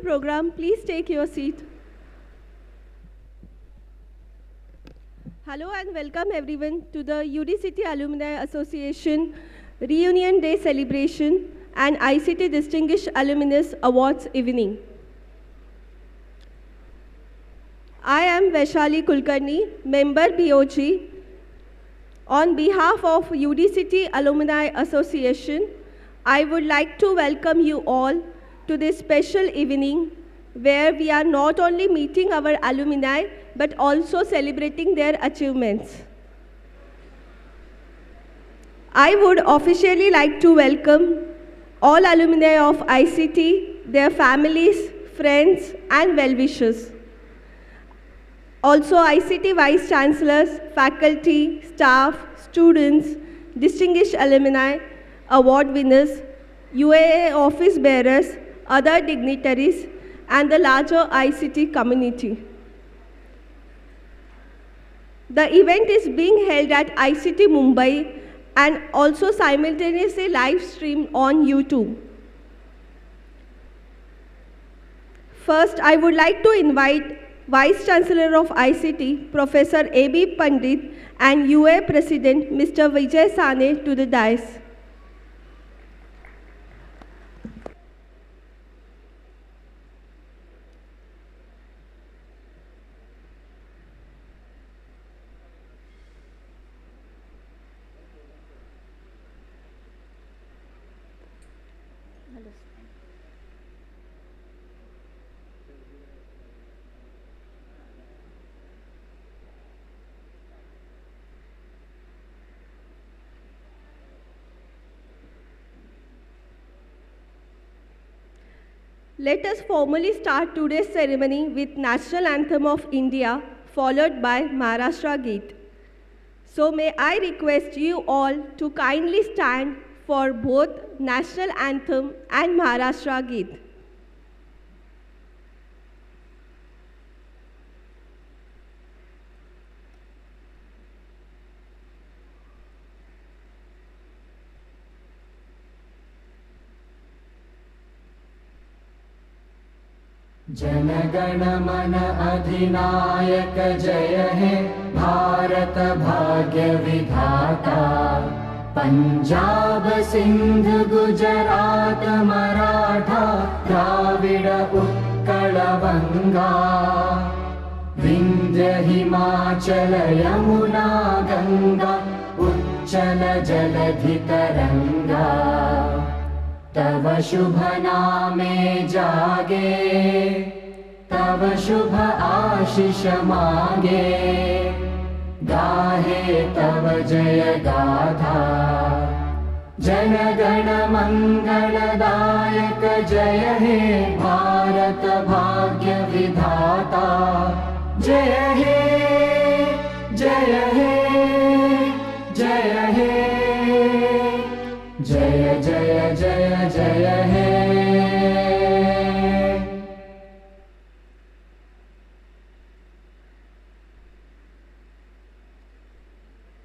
program. Please take your seat. Hello and welcome everyone to the UAA-ICT Alumni Association Reunion Day Celebration and ICT Distinguished Alumnus Awards Evening. I am Vaishali Kulkarni, member BOG. On behalf of UAA-ICT Alumni Association, I would like to welcome you all to this special evening where we are not only meeting our alumni but also celebrating their achievements. I would officially like to welcome all alumni of ICT, their families, friends, and well-wishers. Also, ICT Vice Chancellors, faculty, staff, students, distinguished alumni, award winners, UAA office bearers, other dignitaries, and the larger ICT community. The event is being held at ICT Mumbai and also simultaneously live streamed on YouTube. First, I would like to invite Vice Chancellor of ICT, Professor A.B. Pandit, and UA President, Mr. Vijay Sane, to the dais. Let us formally start today's ceremony with National Anthem of India, followed by Maharashtra Geet. So may I request you all to kindly stand for both National Anthem and Maharashtra Geet. जनगण मन अधिनायक जय हे भारत भाग्य विधाता पंजाब सिंध गुजरात मराठा द्राविड़ उत्कल बंगा विंध्य हिमाचल यमुना गंगा उच्चल जलधि तरंगा तव शुभ नामे जागे तव शुभ आशीष मांगे गाहे तव जय गाथा जनगण मंगलदायक जय हे भारत भाग्य विधाता जय हे जय हे जय हे जय जय जय जय हे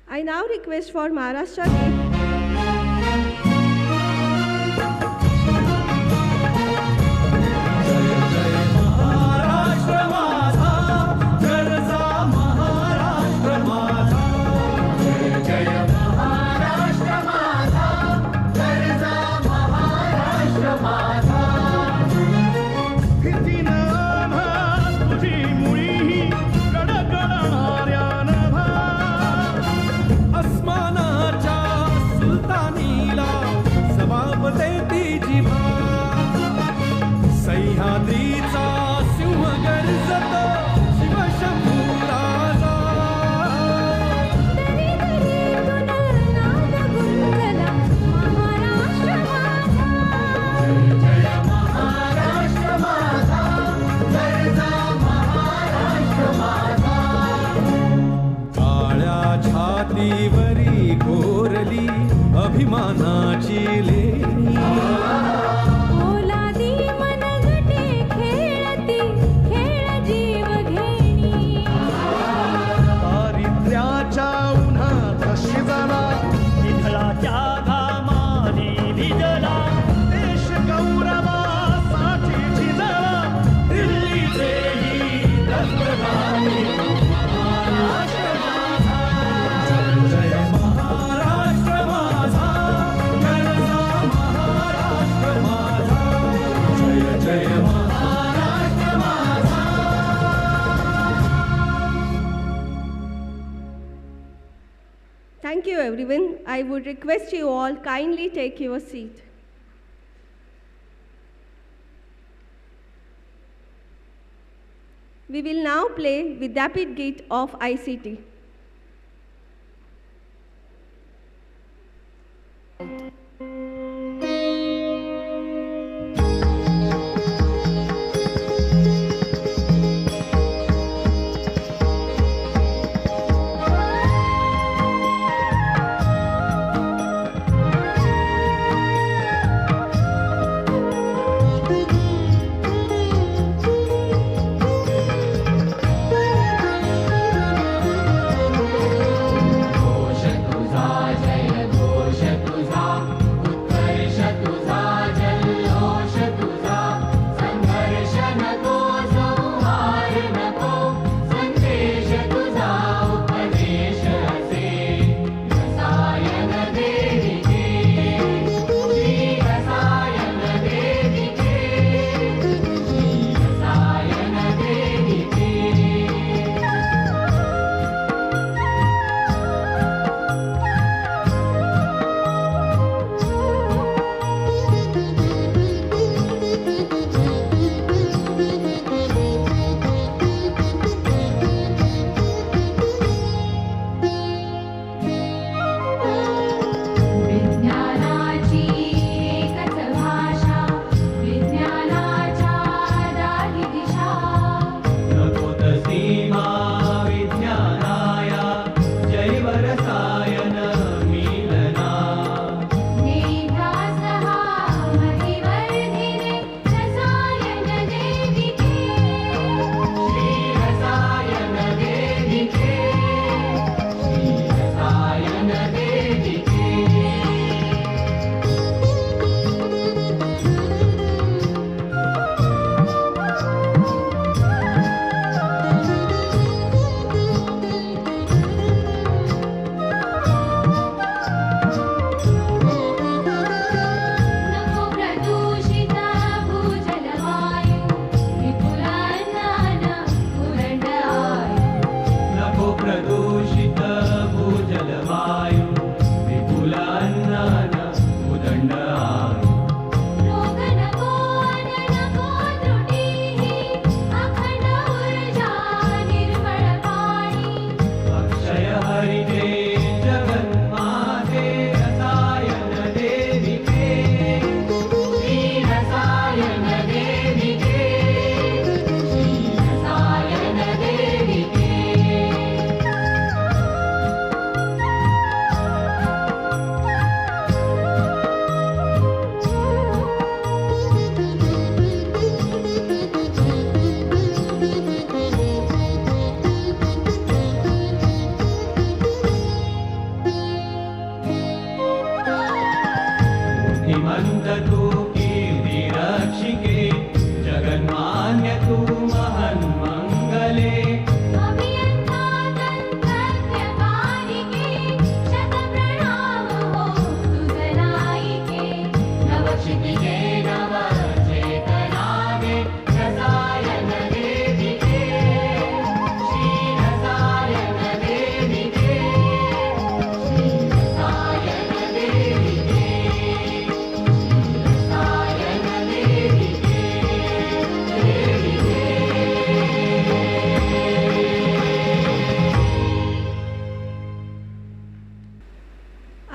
I now request for Maharashtra Geet. छातीवरी कोरली अभिमानाची लेणी ओलादी मनगटे खेळती खेळ जीव घेणी दारिद्र्याच्या उन्हात शिजला विठ्ठलाच्या घामाने भिजला देश गौरवासाठी झिजला Thank you, everyone. I would request you all kindly take your seat. We will now play Vidyapit Geet of ICT.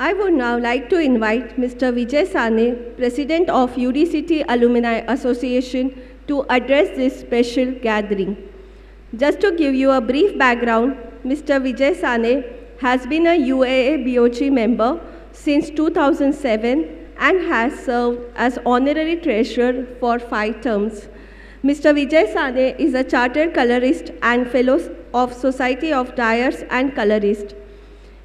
I would now like to invite Mr. Vijay Sane, President of UDCT Alumni Association, to address this special gathering. Just to give you a brief background, Mr. Vijay Sane has been a UAA-BOG member since 2007 and has served as Honorary Treasurer for 5 terms. Mr. Vijay Sane is a Chartered Colorist and Fellow of Society of Dyers and Colorists.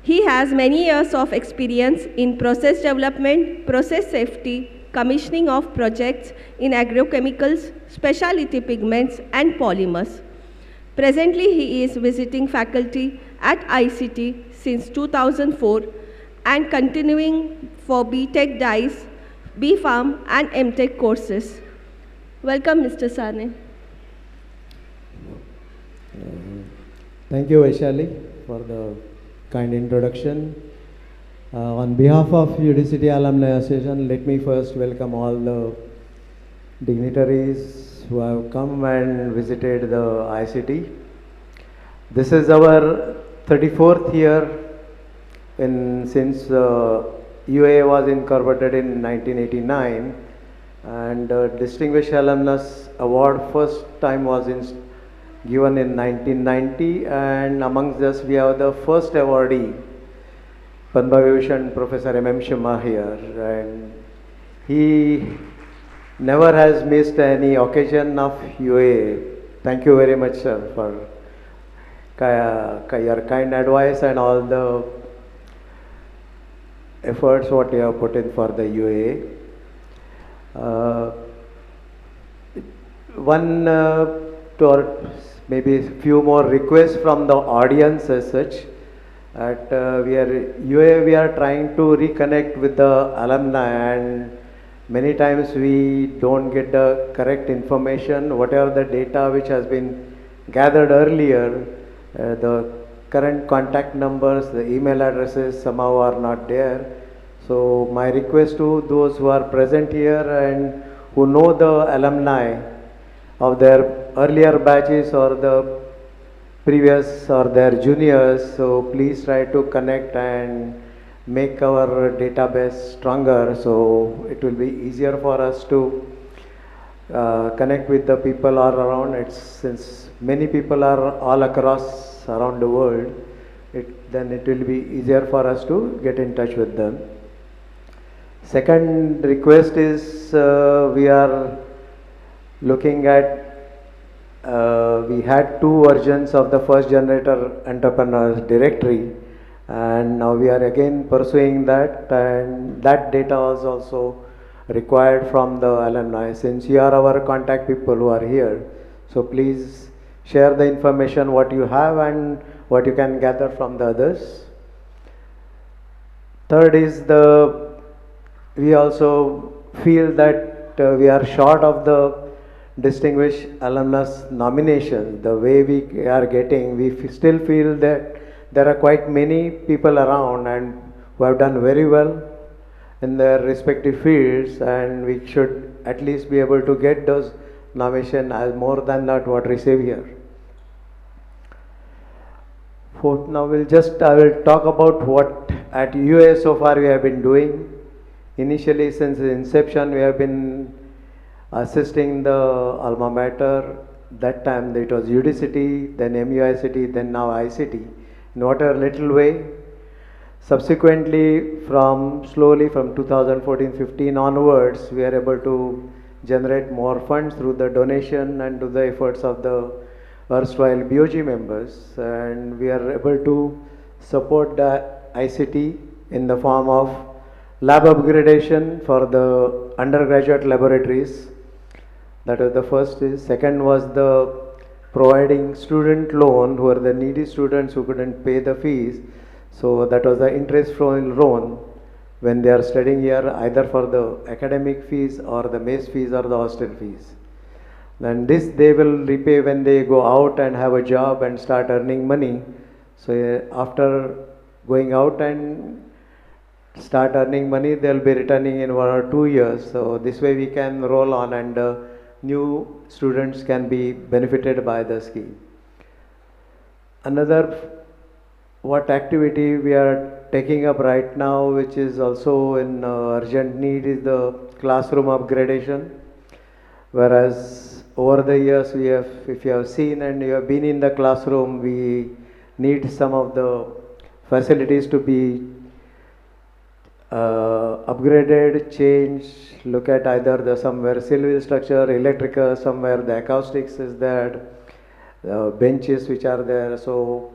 He has many years of experience in process development, process safety, commissioning of projects in agrochemicals, specialty pigments, and polymers. Presently, he is visiting faculty at ICT since 2004 and continuing for B.Tech Dyes, B.Pharm, and M.Tech courses. Welcome, Mr. Sane. Thank you, Vaishali, for the kind introduction. On behalf of UDCT Alumni Association, let me first welcome all the dignitaries who have come and visited the ICT. This is our 34th year since UAA was incorporated in 1989, and Distinguished Alumnus Award first time was given in 1990, and amongst us we have the first awardee, Padma Vibhushan Professor M. Shima here, and he never has missed any occasion of UAA. Thank you very much, sir, for your kind advice and all the efforts what you have put in for the UAA. Or maybe a few more requests from the audience as such. At UAA, we are trying to reconnect with the alumni, and many times we don't get the correct information. Whatever the data which has been gathered earlier, the current contact numbers, the email addresses somehow are not there. So my request to those who are present here and who know the alumni of their earlier batches or the previous or their juniors, so please try to connect and make our database stronger, so it will be easier for us to connect with the people all around. Since many people are all across around the world, then it will be easier for us to get in touch with them. Second request is we are looking at we had two versions of the first generator entrepreneurs directory, and now we are again pursuing that, and that data was also required from the alumni. Since you are our contact people who are here, so please share the information what you have and what you can gather from the others. Third is we also feel that we are short of the distinguished alumnus nomination. The way we are getting, we still feel that there are quite many people around and who have done very well in their respective fields, and we should at least be able to get those nominations as more than that what receive here. Fourth, now I will talk about what at UA so far we have been doing. Initially, since the inception, we have been assisting the alma mater. That time it was UDCT, then MUICT, then now ICT, in whatever little way. Subsequently, slowly from 2014-15 onwards, we are able to generate more funds through the donation and to the efforts of the erstwhile BOG members, and we are able to support the ICT in the form of lab upgradation for the undergraduate laboratories. That was the first. Second was the providing student loan who are the needy students who couldn't pay the fees. So that was the interest-free loan when they are studying here, either for the academic fees or the mess fees or the hostel fees. Then this they will repay when they go out and have a job and start earning money. So after going out and start earning money, they'll be returning in 1 or 2 years. So this way we can roll on, and new students can be benefited by the scheme. Another activity we are taking up right now, which is also in urgent need, is the classroom upgradation. Whereas over the years if you have seen and you have been in the classroom, we need some of the facilities to be upgraded, changed, look at either somewhere civil structure, electrical, somewhere the acoustics is there, benches which are there. So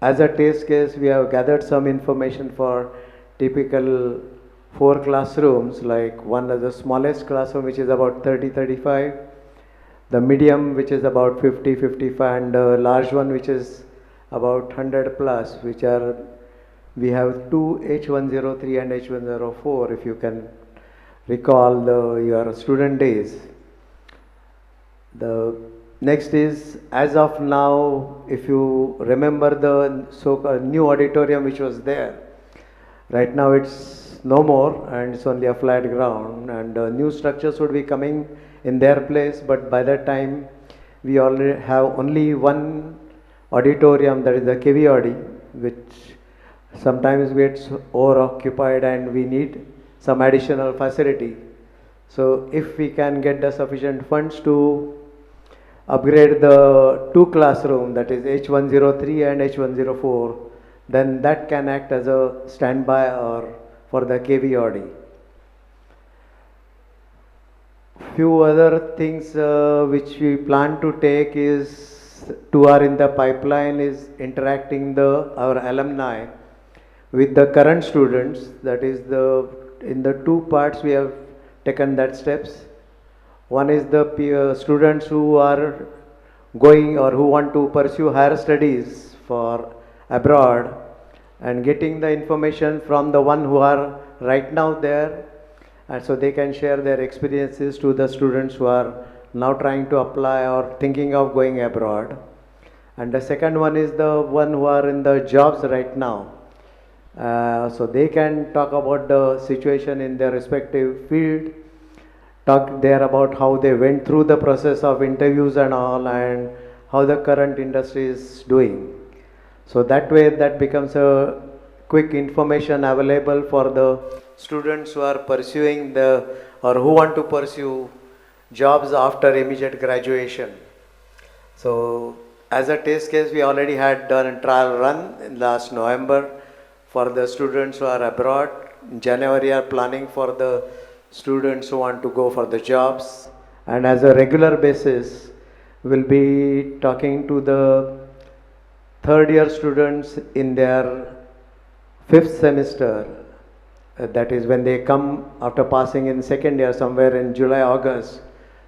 as a test case, we have gathered some information for typical 4 classrooms, like one is the smallest classroom which is about 30-35, the medium which is about 50-55, and the large one which is about 100 plus, we have 2 H103 and H104, if you can recall your student days. The next is, as of now, if you remember the so-called new auditorium which was there, Right now it's no more and it's only a flat ground, and new structures would be coming in their place, but by that time we already have only one auditorium, that is the KV Audi, which sometimes gets over occupied and we need some additional facility. So if we can get the sufficient funds to upgrade the two classroom, that is H103 and H104, then that can act as a standby or for the KV Audi. Few other things which we plan to take is two are in the pipeline is interacting our alumni with the current students. That is in the two parts we have taken that steps. One is the students who are going or who want to pursue higher studies for abroad, and getting the information from the one who are right now there, and so they can share their experiences to the students who are now trying to apply or thinking of going abroad. And the second one is the one who are in the jobs right now. So they can talk about the situation in their respective field, talk there about how they went through the process of interviews and all, and how the current industry is doing. So that way that becomes a quick information available for the students who are pursuing or who want to pursue jobs after immediate graduation. So as a test case, we already had done a trial run in last November for the students who are abroad. In January, are planning for the students who want to go for the jobs. And as a regular basis, we'll be talking to the third year students in their fifth semester. That is when they come after passing in second year somewhere in July, August.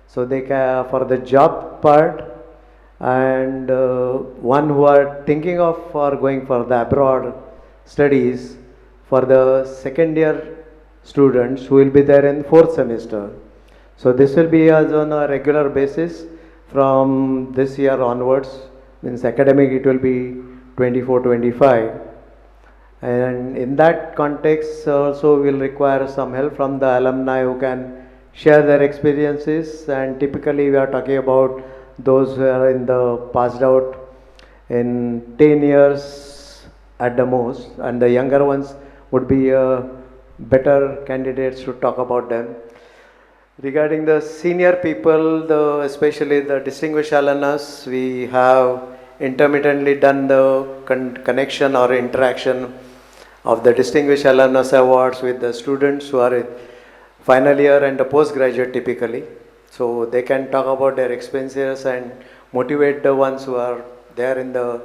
So they can, for the job part, and one who are thinking of for going for the abroad studies for the second year students who will be there in fourth semester. So this will be as on a regular basis from this year onwards. Means academic it will be 24-25, and in that context also will require some help from the alumni who can share their experiences. And typically we are talking about those who are in the passed out in 10 years at the most, and the younger ones would be better candidates to talk about them. Regarding the senior people, especially the distinguished alumnus, we have intermittently done the connection or interaction of the distinguished alumnus awards with the students who are in final year and the postgraduate typically. So they can talk about their experiences and motivate the ones who are there in the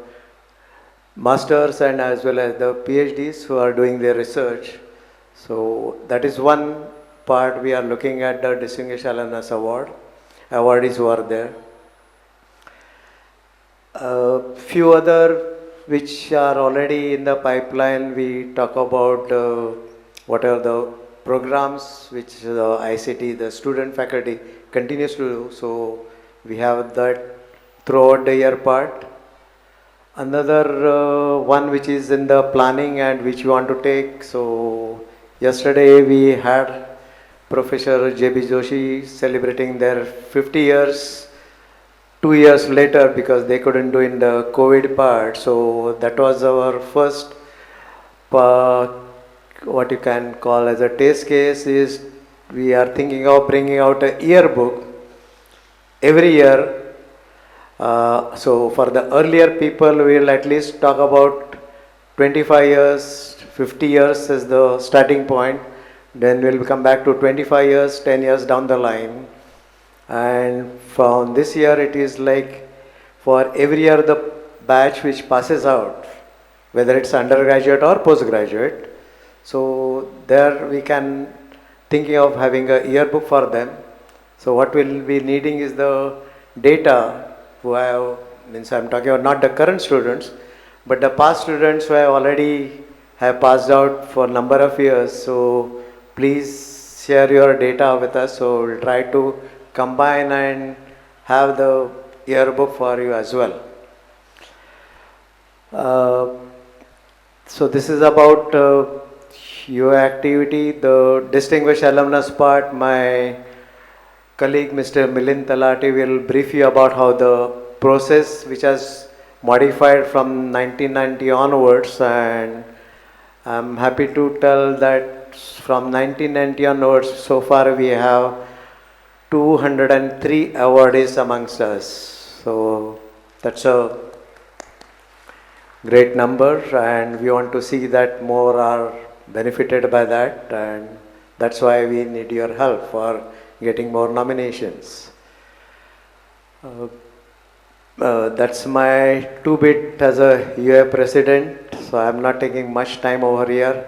masters and as well as the PhDs who are doing their research. So that is one part we are looking at, the Distinguished Alumnus Award, awardees who are there. Few other which are already in the pipeline, we talk about what are the programs which the ICT, the student faculty continues to do. So we have that throughout the year part. Another one which is in the planning and which we want to take. So yesterday we had Professor J.B. Joshi celebrating their 50 years, 2 years later because they couldn't do in the COVID part. So that was our first what you can call as a test case is we are thinking of bringing out a yearbook every year. So for the earlier people, we will at least talk about 25 years, 50 years as the starting point. Then we'll come back to 25 years, 10 years down the line. And from this year, it is like for every year the batch which passes out, whether it's undergraduate or postgraduate. So there we can thinking of having a yearbook for them. So what we'll be needing is the data who have, means I'm talking about not the current students, but the past students who have already have passed out for number of years. So please share your data with us. So we'll try to combine and have the yearbook for you as well. So this is about UA activity, the distinguished alumnus part, my colleague Mr. Milind Talati will brief you about how the process which has modified from 1990 onwards, and I'm happy to tell that from 1990 onwards so far we have 203 awardees amongst us. So that's a great number, and we want to see that more are benefited by that, and that's why we need your help for getting more nominations. That's my two bit as a UA president, so I'm not taking much time over here.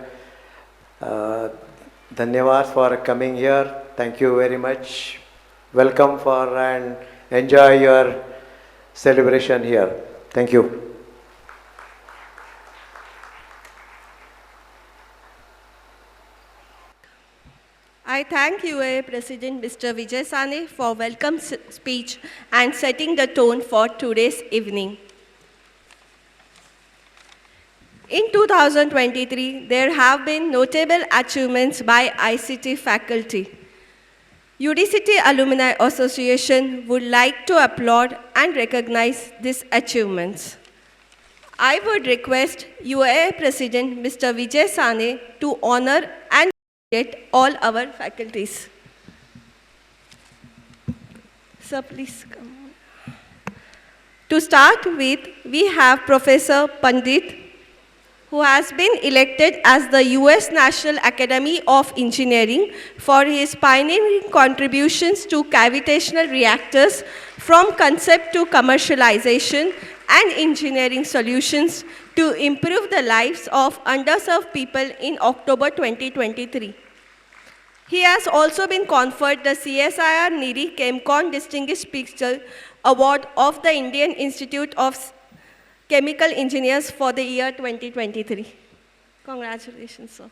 Dhanyavad for coming here. Thank you very much. Welcome for and enjoy your celebration here. Thank you. I thank UAA President Mr. Vijay Sane for welcome speech and setting the tone for today's evening. In 2023, there have been notable achievements by ICT faculty. UDCT Alumni Association would like to applaud and recognize these achievements. I would request UAA President Mr. Vijay Sane to honor and congratulate all our faculties. Sir, please come. To start with, we have Professor Pandit, who has been elected as the US National Academy of Engineering for his pioneering contributions to gravitational reactors from concept to commercialization and engineering solutions to improve the lives of underserved people in October 2023. He has also been conferred the CSIR NIRI ChemCon Distinguished Speaker Award of the Indian Institute of Chemical Engineers for the year 2023. Congratulations, sir.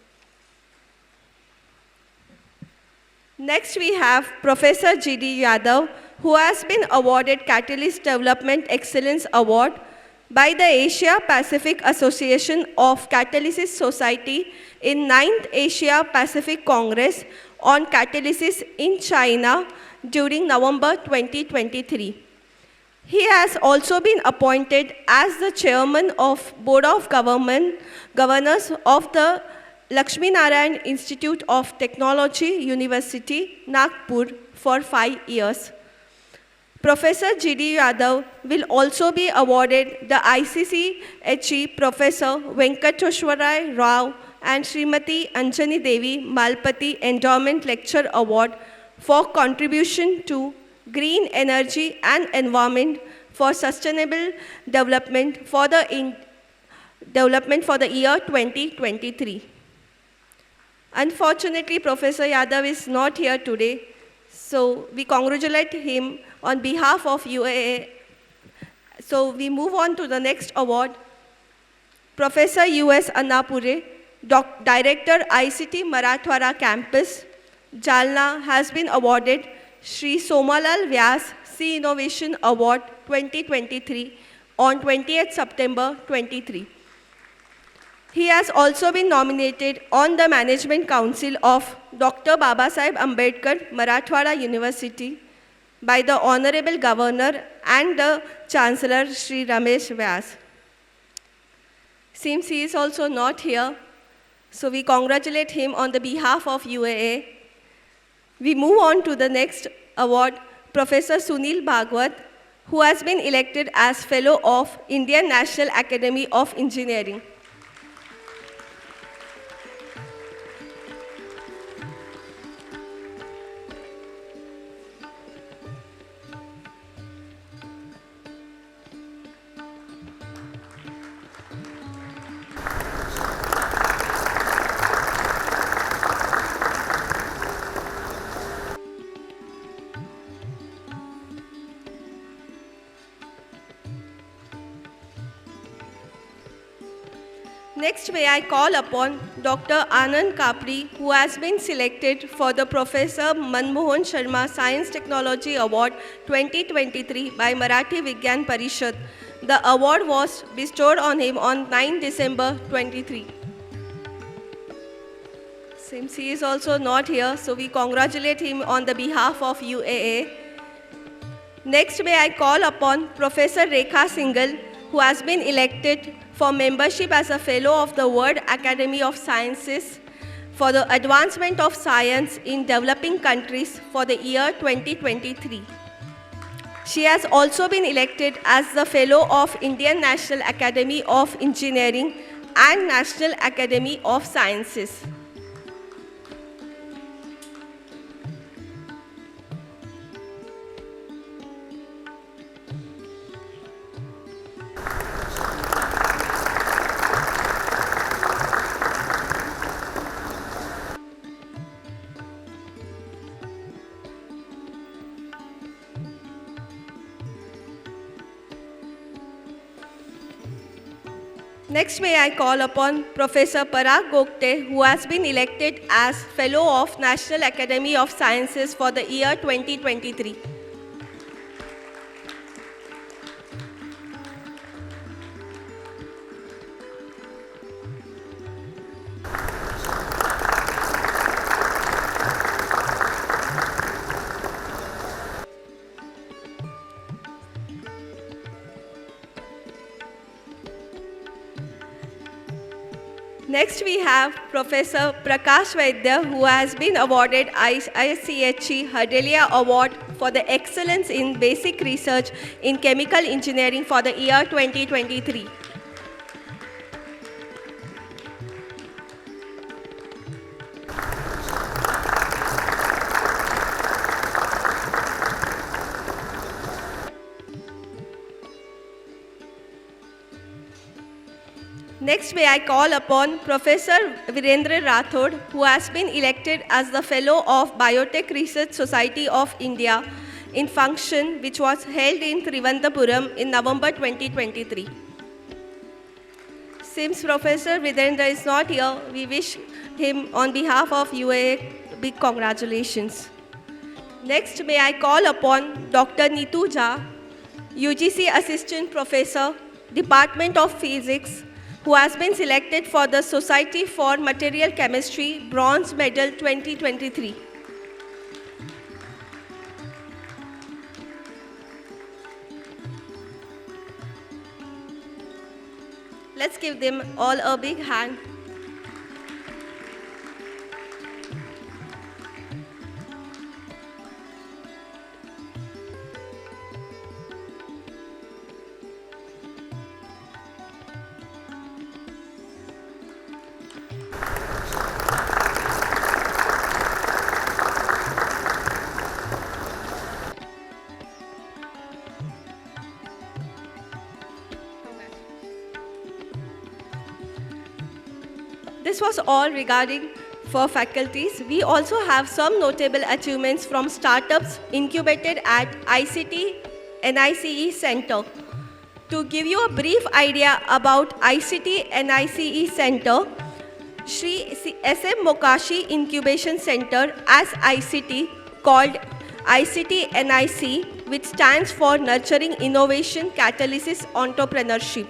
Next, we have Professor G.D. Yadav, who has been awarded Catalyst Development Excellence Award by the Asia Pacific Association of Catalysis Society in 9th Asia Pacific Congress on Catalysis in China during November 2023. He has also been appointed as the chairman of Board of Governors of the Lakshmi Narayan Institute of Technology, University, Nagpur for 5 years. Professor G.D. Yadav will also be awarded the ICCHE Professor Venkateshwara Rao and Srimati Anjani Devi Malpati Endowment Lecture Award for contribution to green energy and environment for sustainable development for the year 2023. Unfortunately, Professor Yadav is not here today, so we congratulate him on behalf of UAA. So we move on to the next award. Professor U.S. Annapure, Director ICT Marathwada Campus, Jalna, has been awarded Shri Somalal Vyas C Innovation Award 2023 on 28th September 23. He has also been nominated on the Management Council of Dr. Babasaheb Ambedkar Marathwada University by the Honorable Governor and the Chancellor Shri Ramesh Vyas. Seems he is also not here, so we congratulate him on the behalf of UAA. We move on to the next award, Professor Sunil Bhagwat, who has been elected as Fellow of Indian National Academy of Engineering. Next, may I call upon Dr. Anand Kapri, who has been selected for the Professor Manmohan Sharma Science Technology Award 2023 by Marathi Vigyan Parishad. The award was bestowed on him on 9 December 23. Since he is also not here, so we congratulate him on the behalf of UAA. Next, may I call upon Professor Rekha Singhal, who has been elected for membership as a Fellow of the World Academy of Sciences for the advancement of science in developing countries for the year 2023. She has also been elected as the Fellow of Indian National Academy of Engineering and National Academy of Sciences. Next, may I call upon Professor Parag Gokte, who has been elected as Fellow of National Academy of Sciences for the year 2023. Next, we have Professor Prakash Vaidya, who has been awarded ICHE Hardelia Award for the Excellence in Basic Research in Chemical Engineering for the year 2023. Next, may I call upon Professor Virendra Rathod, who has been elected as the Fellow of Biotech Research Society of India in function which was held in Trivandrum in November 2023. Since Professor Virendra is not here, we wish him on behalf of UAA big congratulations. Next, may I call upon Dr. Neetu Jha, UGC Assistant Professor, Department of Physics, who has been selected for the Society for Material Chemistry Bronze Medal 2023. Let's give them all a big hand. This was all regarding for faculties. We also have some notable achievements from startups incubated at ICT NICE Center. To give you a brief idea about ICT NICE Center, Shri SM Mokashi Incubation Center as ICT, called ICT NIC, which stands for Nurturing Innovation Catalysis Entrepreneurship,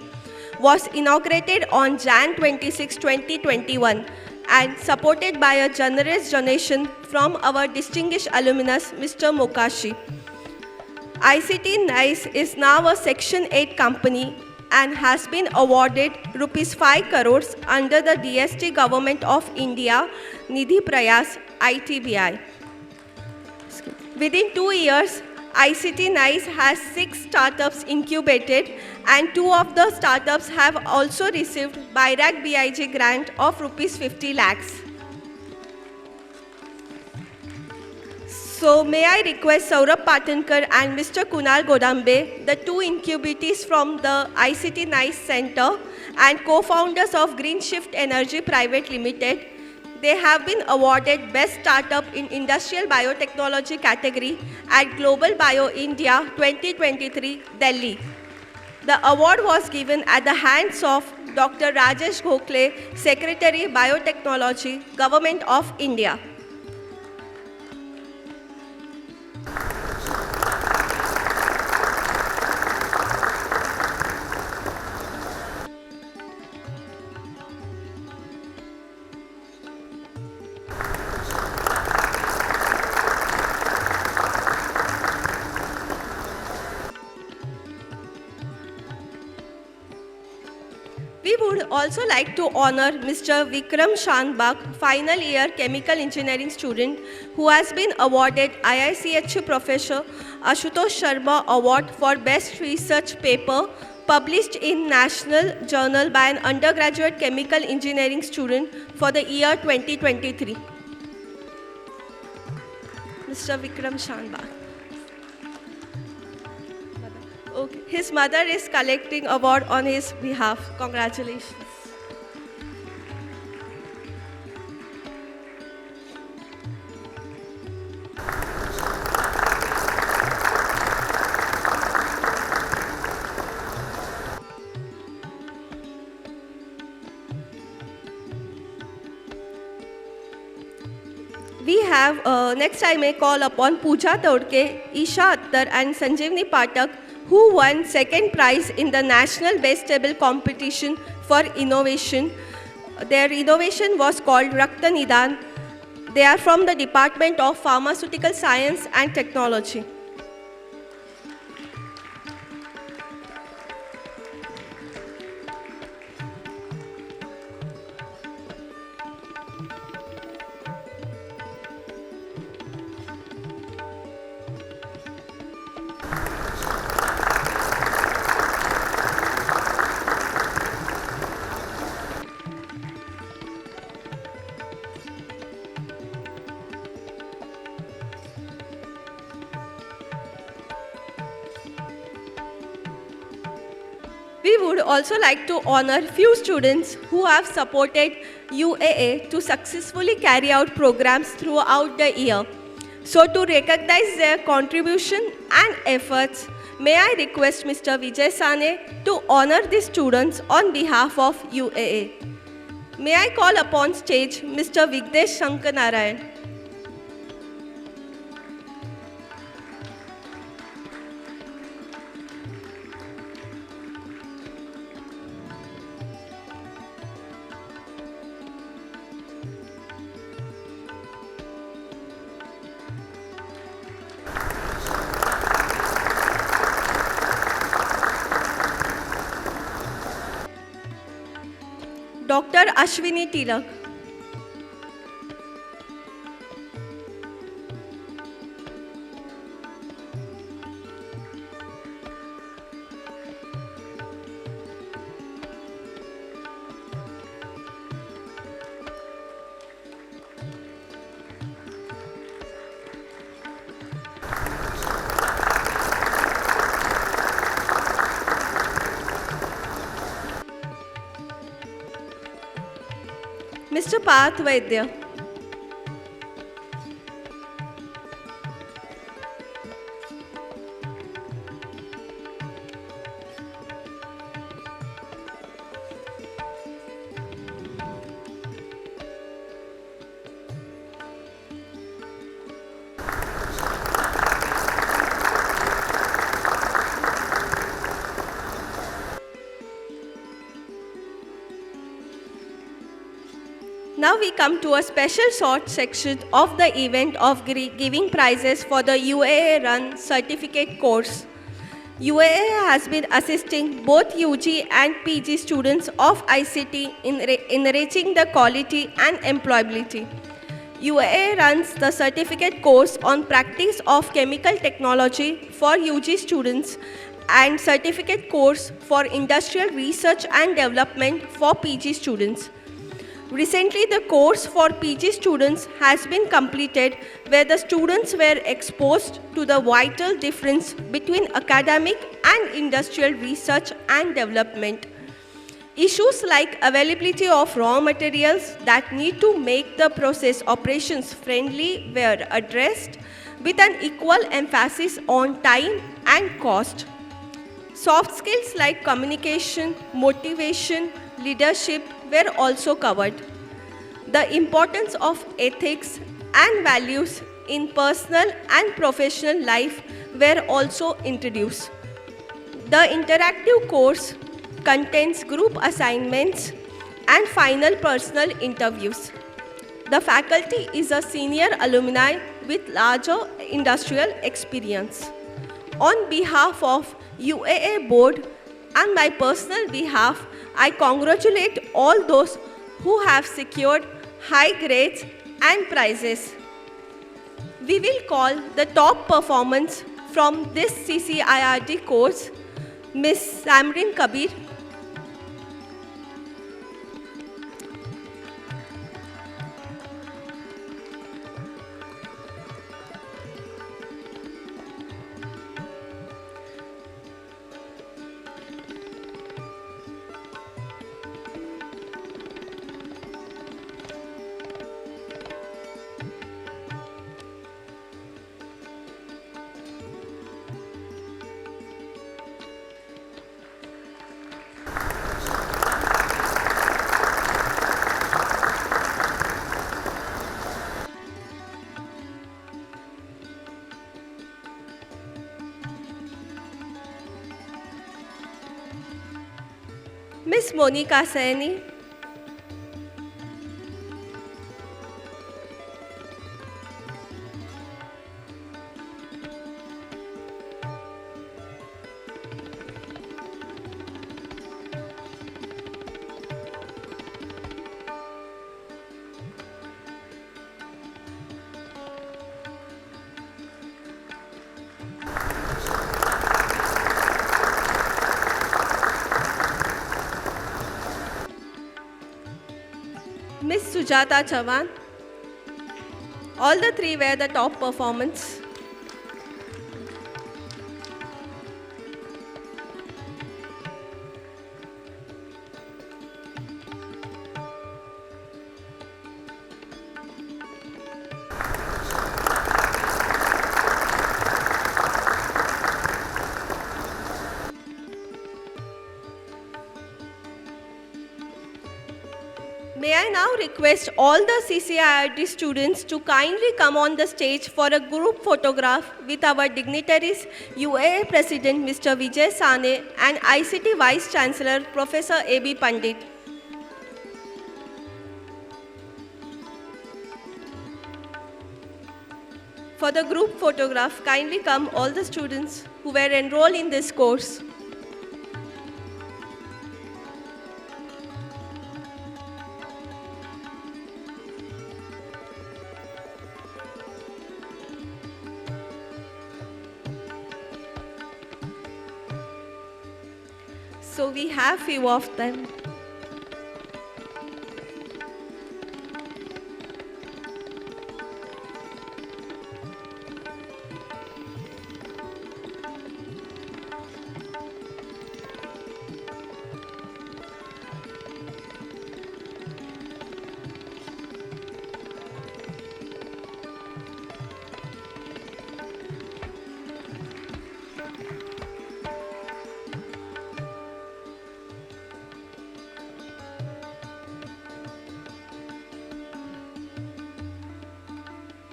was inaugurated on Jan 26, 2021 and supported by a generous donation from our distinguished alumnus, Mr. Mokashi. ICT NICE is now a Section 8 company and has been awarded Rs 5 crores under the DST Government of India Nidhi Prayas ITBI. Within 2 years, ICT NICE has 6 startups incubated and 2 of the startups have also received BIRAC BIG grant of Rs 50 lakhs. So may I request Saurabh Patankar and Mr. Kunal Godambe, the 2 incubatees from the ICT NICE Center and co-founders of Green Shift Energy Private Limited. They have been awarded Best Startup in Industrial Biotechnology category at Global Bio India 2023, Delhi. The award was given at the hands of Dr. Rajesh Gokhale, Secretary Biotechnology, Government of India. We would also like to honor Mr. Vikram Shanbag, final year chemical engineering student, who has been awarded IICH Professor Ashutosh Sharma Award for Best Research Paper published in National Journal by an undergraduate chemical engineering student for the year 2023. Mr. Vikram Shanbag. Okay. His mother is collecting award on his behalf. Congratulations. We have, next I may call upon Pooja Todke, Isha Attar and Sanjeevni Patak, who won second prize in the National Best Table Competition for Innovation. Their innovation was called Rakta Nidan. They are from the Department of Pharmaceutical Science and Technology. We would also like to honor few students who have supported UAA to successfully carry out programs throughout the year. So to recognize their contribution and efforts, may I request Mr. Vijay Sane to honor the students on behalf of UAA. May I call upon stage Mr. Vigdesh Shankanarayan. Dr. Ashwini Tilak. Mr. Parth Vaidya. Now we come to a special short section of the event of giving prizes for the UAA run certificate course. UAA has been assisting both UG and PG students of ICT in enriching the quality and employability. UAA runs the certificate course on practice of chemical technology for UG students and certificate course for industrial research and development for PG students. Recently, the course for PG students has been completed where the students were exposed to the vital difference between academic and industrial research and development. Issues like availability of raw materials that need to make the process operations friendly were addressed with an equal emphasis on time and cost. Soft skills like communication, motivation, leadership were also covered. The importance of ethics and values in personal and professional life were also introduced. The interactive course contains group assignments and final personal interviews. The faculty is a senior alumni with larger industrial experience. On behalf of UAA board, On my personal behalf, I congratulate all those who have secured high grades and prizes. We will call the top performance from this CCIRT course, Ms. Samrin Kabir. Ms. Monica Saini. Ms. Sujata Chavan. All the three were the top performance. May I now request all the CCIRT students to kindly come on the stage for a group photograph with our dignitaries, UAA President Mr. Vijay Sane and ICT Vice Chancellor Professor A.B. Pandit. For the group photograph, kindly come all the students who were enrolled in this course. So we have few of them.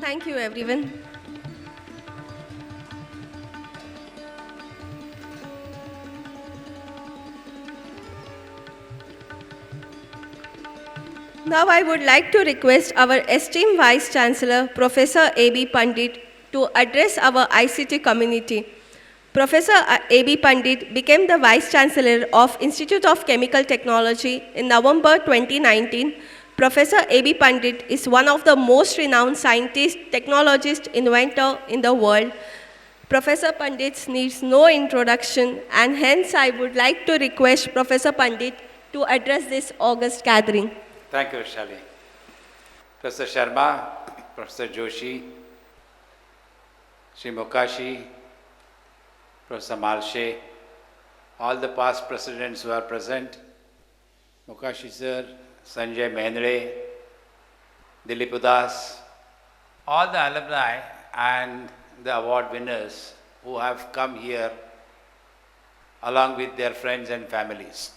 Thank you, everyone. Now I would like to request our esteemed Vice Chancellor, Professor A.B. Pandit, to address our ICT community. Professor A.B. Pandit became the Vice Chancellor of Institute of Chemical Technology in November 2019. Professor A.B. Pandit is one of the most renowned scientists, technologists, inventor in the world. Professor Pandit needs no introduction, and hence I would like to request Professor Pandit to address this August gathering. Thank you, Shali. Professor Sharma, Professor Joshi, Sri Mokashi, Professor Malshe, all the past presidents who are present, Mokashi sir, Sanjay Mendre, Dilip Udas, all the alumni and the award winners who have come here along with their friends and families.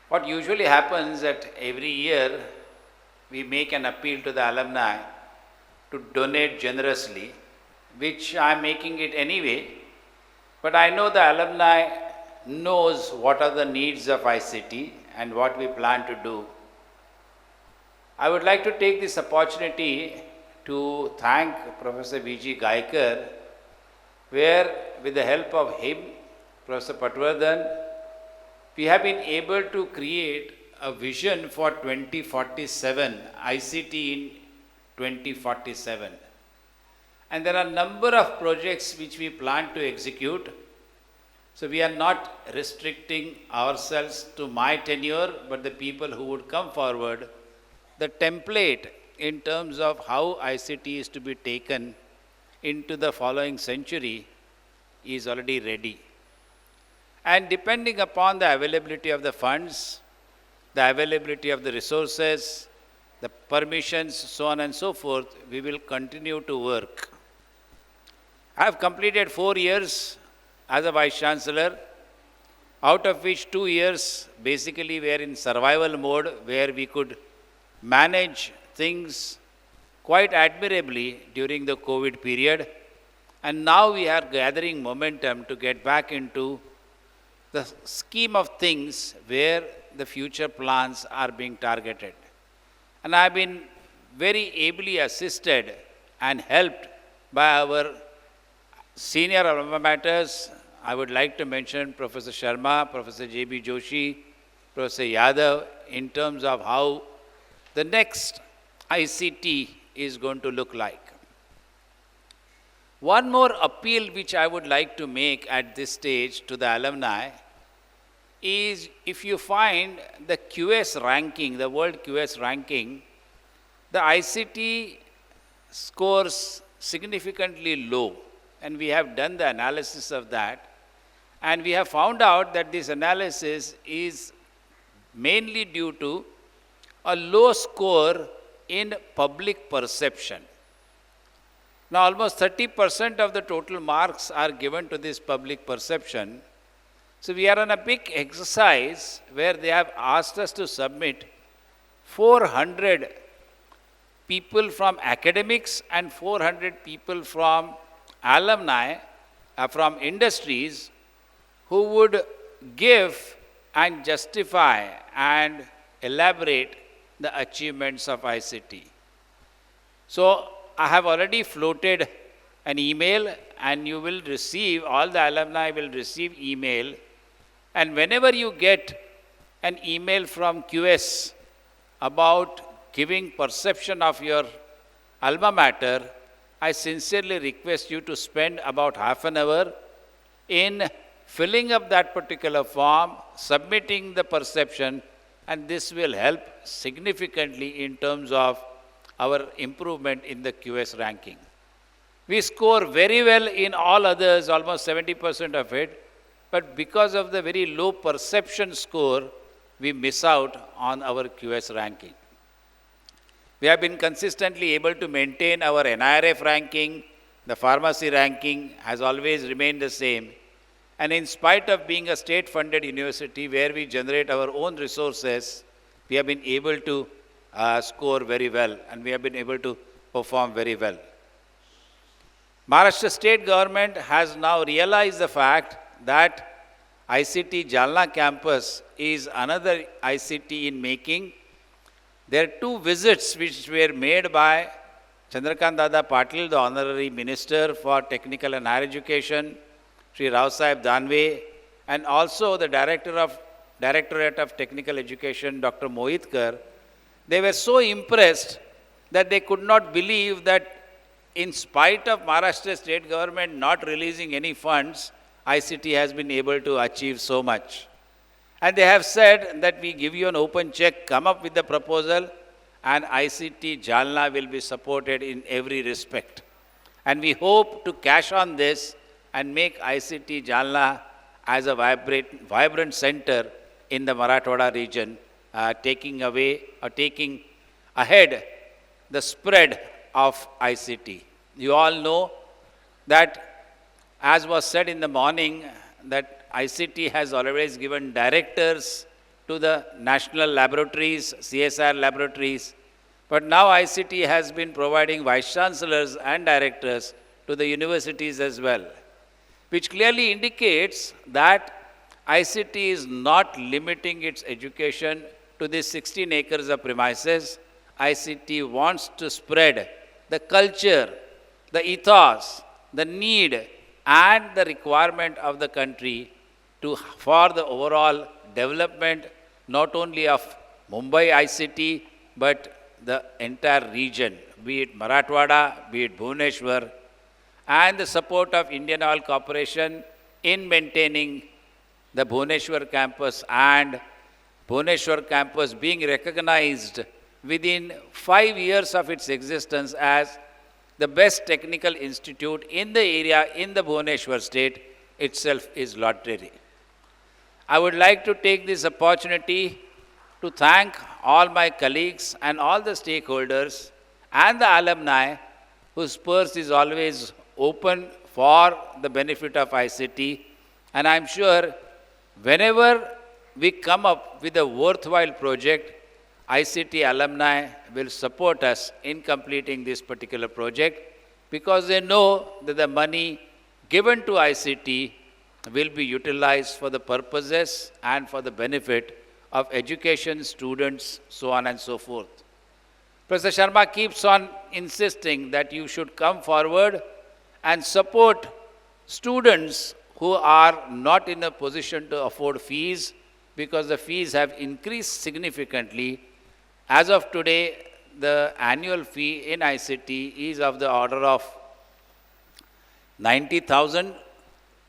What usually happens that every year we make an appeal to the alumni to donate generously, which I am making it anyway, but I know the alumni knows what are the needs of ICT and what we plan to do. I would like to take this opportunity to thank Professor V.G. Gaikar, where with the help of him Professor Patwardhan, we have been able to create a vision for 2047, ICT in 2047. And there are a number of projects which we plan to execute. So we are not restricting ourselves to my tenure, but the people who would come forward. The template in terms of how ICT is to be taken into the following century is already ready. And depending upon the availability of the funds, the availability of the resources, the permissions, so on and so forth, we will continue to work. I have completed 4 years as a Vice Chancellor, out of which 2 years basically were in survival mode, where we could manage things quite admirably during the COVID period. And now we are gathering momentum to get back into the scheme of things where the future plans are being targeted. And I have been very ably assisted and helped by our senior alma maters. I would like to mention Professor Sharma, Professor J.B. Joshi, Professor Yadav, in terms of how the next ICT is going to look like. One more appeal which I would like to make at this stage to the alumni is, if you find the QS ranking, the world QS ranking, the ICT scores significantly low. And we have done the analysis of that. And we have found out that this analysis is mainly due to a low score in public perception. Now, almost 30% of the total marks are given to this public perception. So we are on a big exercise where they have asked us to submit 400 people from academics and 400 people from alumni, from industries, who would give and justify and elaborate the achievements of ICT. So I have already floated an email, and you will receive, all the alumni will receive email. And whenever you get an email from QS about giving perception of your alma mater, I sincerely request you to spend about half an hour in filling up that particular form, submitting the perception, and this will help significantly in terms of our improvement in the QS ranking. We score very well in all others, almost 70% of it, but because of the very low perception score, we miss out on our QS ranking. We have been consistently able to maintain our NIRF ranking. The pharmacy ranking has always remained the same. And in spite of being a state-funded university where we generate our own resources, we have been able to score very well, and we have been able to perform very well. Maharashtra state government has now realized the fact that ICT Jalna campus is another ICT in making. There are 2 visits which were made by Chandrakant Dada Patil, the Honorary Minister for Technical and Higher Education, Sri Rao Sahib Danve, and also the Directorate of Technical Education, Dr. Mohitkar. They were so impressed that they could not believe that in spite of Maharashtra state government not releasing any funds, ICT has been able to achieve so much. And they have said that we give you an open check, come up with the proposal, and ICT Jalna will be supported in every respect. And we hope to cash on this and make ICT Jalna as a vibrant center in the Marathwada region, taking ahead the spread of ICT. You all know that, as was said in the morning, that ICT has always given directors to the national laboratories, CSR laboratories, but now ICT has been providing vice chancellors and directors to the universities as well, which clearly indicates that ICT is not limiting its education to these 16 acres of premises. ICT wants to spread the culture, the ethos, the need, and the requirement of the country for the overall development not only of Mumbai ICT but the entire region, be it Marathwada, be it Bhubaneswar, and the support of Indian Oil Corporation in maintaining the Bhubaneswar campus, and Bhubaneswar campus being recognized within 5 years of its existence as the best technical institute in the area in the Bhubaneswar state itself is laudatory. I would like to take this opportunity to thank all my colleagues and all the stakeholders and the alumni whose purse is always open for the benefit of ICT. And I'm sure whenever we come up with a worthwhile project, ICT alumni will support us in completing this particular project because they know that the money given to ICT will be utilized for the purposes and for the benefit of education, students, so on and so forth. Professor Sharma keeps on insisting that you should come forward and support students who are not in a position to afford fees because the fees have increased significantly. As of today, the annual fee in ICT is of the order of 90,000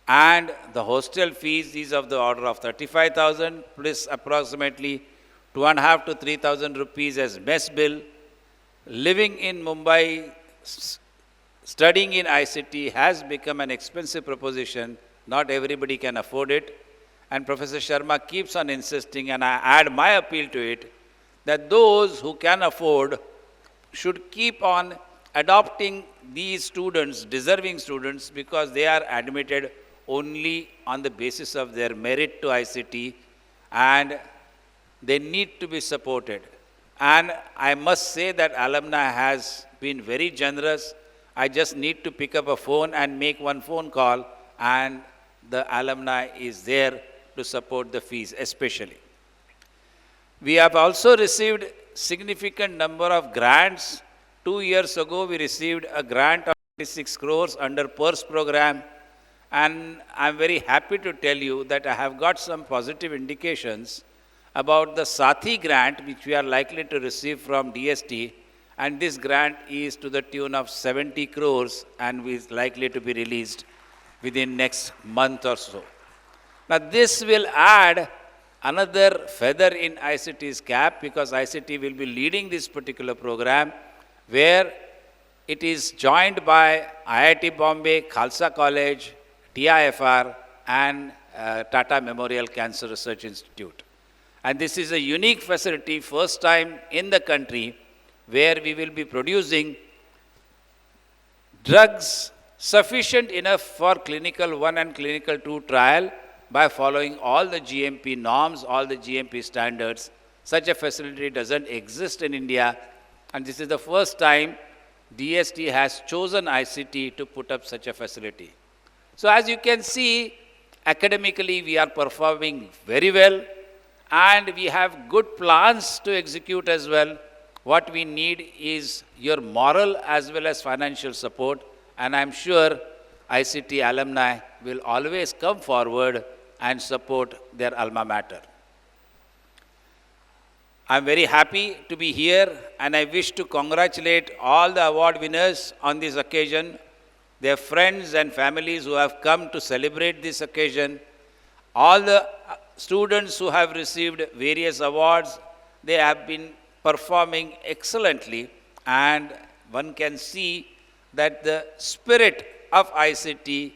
and the hostel fees is of the order of 35,000 plus approximately 2.5 to 3,000 rupees as mess bill. Living in Mumbai, studying in ICT has become an expensive proposition. Not everybody can afford it. And Professor Sharma keeps on insisting, and I add my appeal to it, that those who can afford should keep on adopting these students, deserving students, because they are admitted only on the basis of their merit to ICT and they need to be supported. And I must say that alumni has been very generous. I just need to pick up a phone and make one phone call and the alumni is there to support the fees especially. We have also received significant number of grants. 2 years ago, we received a grant of 26 crores under PERS program. And I'm very happy to tell you that I have got some positive indications about the Sathi grant, which we are likely to receive from DST. And this grant is to the tune of 70 crores and is likely to be released within next month or so. Now, this will add another feather in ICT's cap because ICT will be leading this particular program where it is joined by IIT Bombay, Khalsa College, TIFR and Tata Memorial Cancer Research Institute. And this is a unique facility, first time in the country, where we will be producing drugs sufficient enough for clinical 1 and clinical 2 trial by following all the GMP norms, all the GMP standards. Such a facility doesn't exist in India, and this is the first time DST has chosen ICT to put up such a facility. So as you can see, academically we are performing very well and we have good plans to execute as well. What we need is your moral as well as financial support, and I'm sure ICT alumni will always come forward and support their alma mater. I'm very happy to be here and I wish to congratulate all the award winners on this occasion, their friends and families who have come to celebrate this occasion, all the students who have received various awards. They have been performing excellently and one can see that the spirit of ICT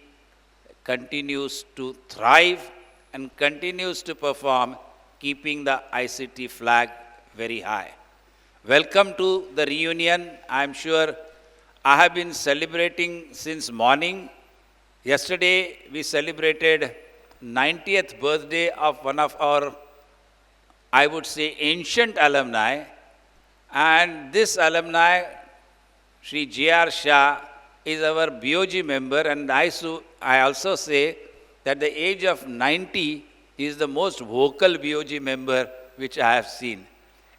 continues to thrive and continues to perform, keeping the ICT flag very high. Welcome to the reunion. I'm sure I have been celebrating since morning. Yesterday we celebrated 90th birthday of one of our, I would say, ancient alumni. And this alumni, Shri J.R. Shah, is our BOG member, and I also say that the age of 90 is the most vocal BOG member which I have seen.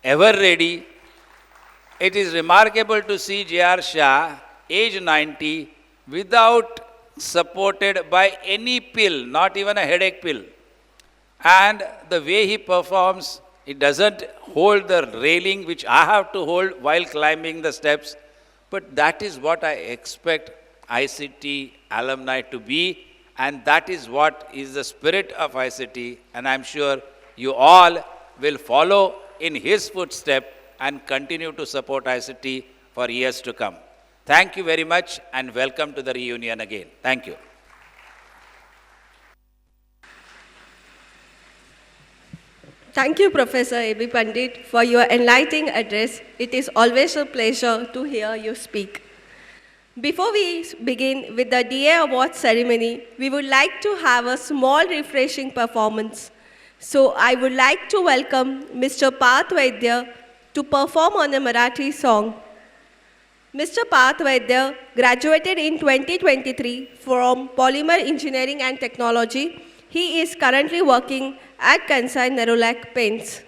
Ever ready. It is remarkable to see J.R. Shah, age 90, without supported by any pill, not even a headache pill. And the way he performs, he doesn't hold the railing which I have to hold while climbing the steps. But that is what I expect ICT alumni to be, and that is what is the spirit of ICT. And I'm sure you all will follow in his footstep and continue to support ICT for years to come. Thank you very much and welcome to the reunion again. Thank you. Thank you, Professor A.B. Pandit, for your enlightening address. It is always a pleasure to hear you speak. Before we begin with the DA Awards ceremony, we would like to have a small refreshing performance. So I would like to welcome Mr. Parth Vaidya to perform on a Marathi song. Mr. Parth Vaidya graduated in 2023 from Polymer Engineering and Technology. He is currently working at Kansai Nerolac Paints.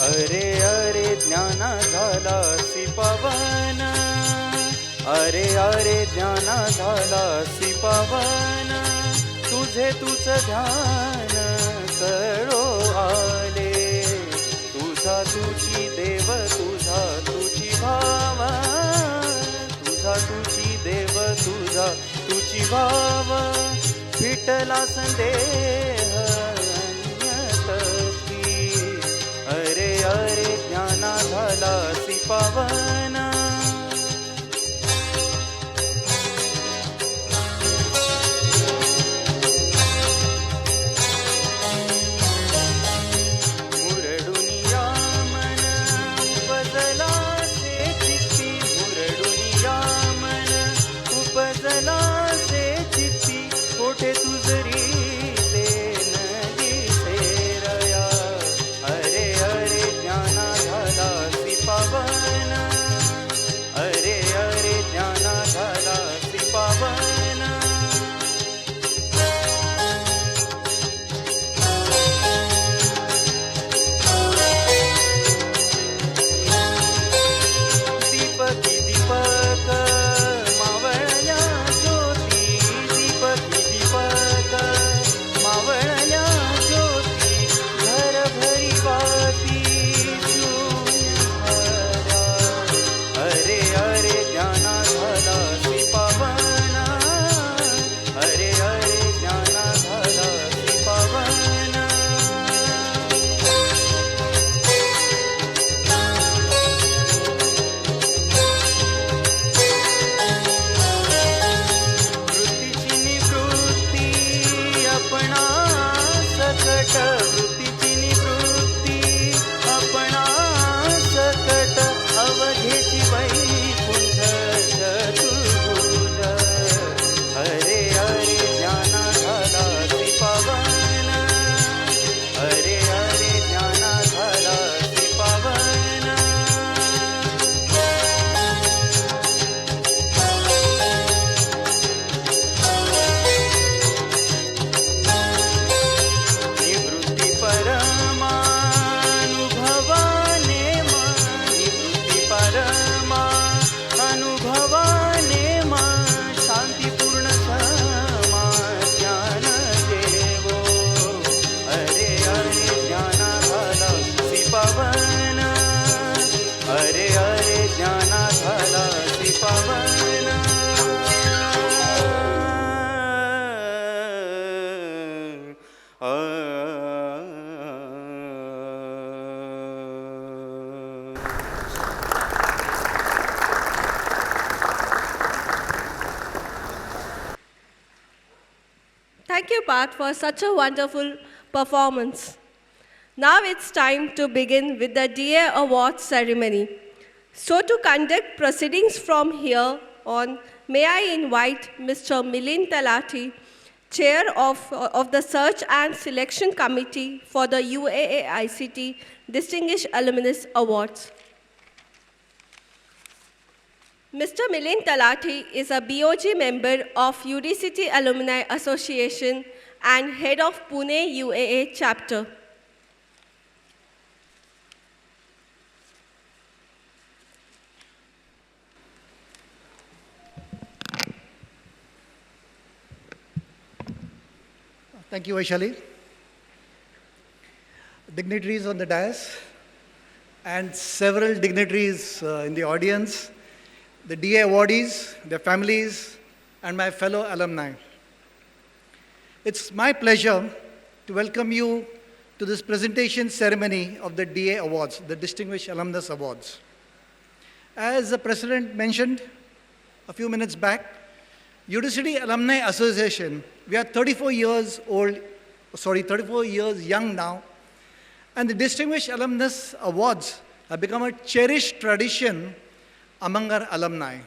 अरे अरे ज्ञाना झालासी पवन, अरे अरे ज्ञाना झालासी पवन, तुझे तुझ ध्यान करो आले, तुझा तुझी देव तुझा तुझी भाव, तुझा तुझी देव तुझा तुझी भाव, विठला संदेह अन्यतकी, अरे अरे ज्ञाना झालासी पावन. Thank you, Parth, for such a wonderful performance. Now it's time to begin with the DA Awards ceremony. So to conduct proceedings from here on, may I invite Mr. Milind Talati, Chair of the Search and Selection Committee for the UAA-ICT Distinguished Alumnus Awards. Mr. Milind Talati is a BOG member of UDCT Alumni Association and head of Pune UAA chapter. Thank you, Vaishali. Dignitaries on the dais and several dignitaries in the audience, the DA awardees, their families, and my fellow alumni. It's my pleasure to welcome you to this presentation ceremony of the DA Awards, the Distinguished Alumnus Awards. As the President mentioned a few minutes back, UDCT Alumni Association, we are 34 years young now, and the Distinguished Alumnus Awards have become a cherished tradition among our alumni.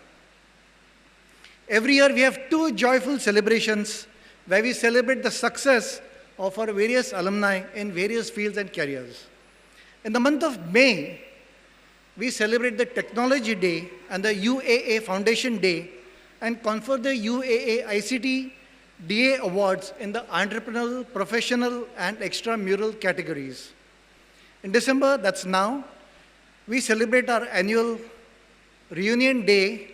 Every year we have two joyful celebrations where we celebrate the success of our various alumni in various fields and careers. In the month of May, we celebrate the Technology Day and the UAA Foundation Day and confer the UAA-ICT DA Awards in the entrepreneurial, professional, and extramural categories. In December, that's now, we celebrate our annual Reunion Day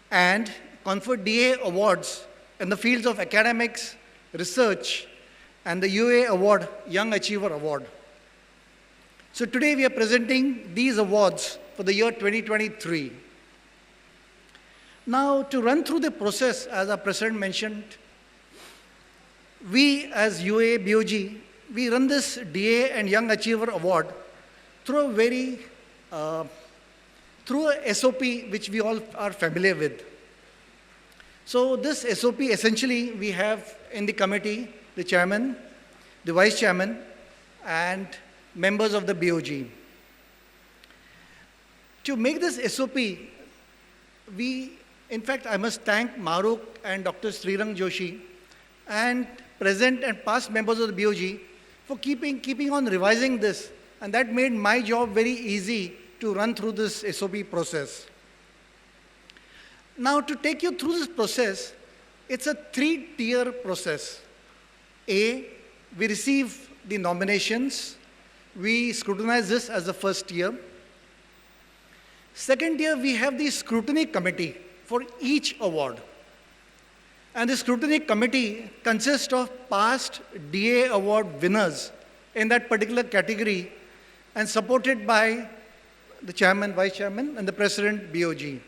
and confer DA Awards in the fields of academics, research, and the UAA Award, Young Achiever Award. So today we are presenting these awards for the year 2023. Now, to run through the process, as our President mentioned, we as UAA BOG, we run this DA and Young Achiever Award through through a SOP which we all are familiar with. So this SOP, essentially, we have in the committee, the chairman, the vice chairman, and members of the BOG. To make this SOP, in fact, I must thank Maruk and Dr. Srirang Joshi and present and past members of the BOG for keeping on revising this. And that made my job very easy to run through this SOP process. Now, to take you through this process, it's a three-tier process. A, we receive the nominations. We scrutinize this as the first tier. Second tier, we have the scrutiny committee for each award. And the scrutiny committee consists of past DA award winners in that particular category and supported by the chairman, vice chairman, and the president BOG.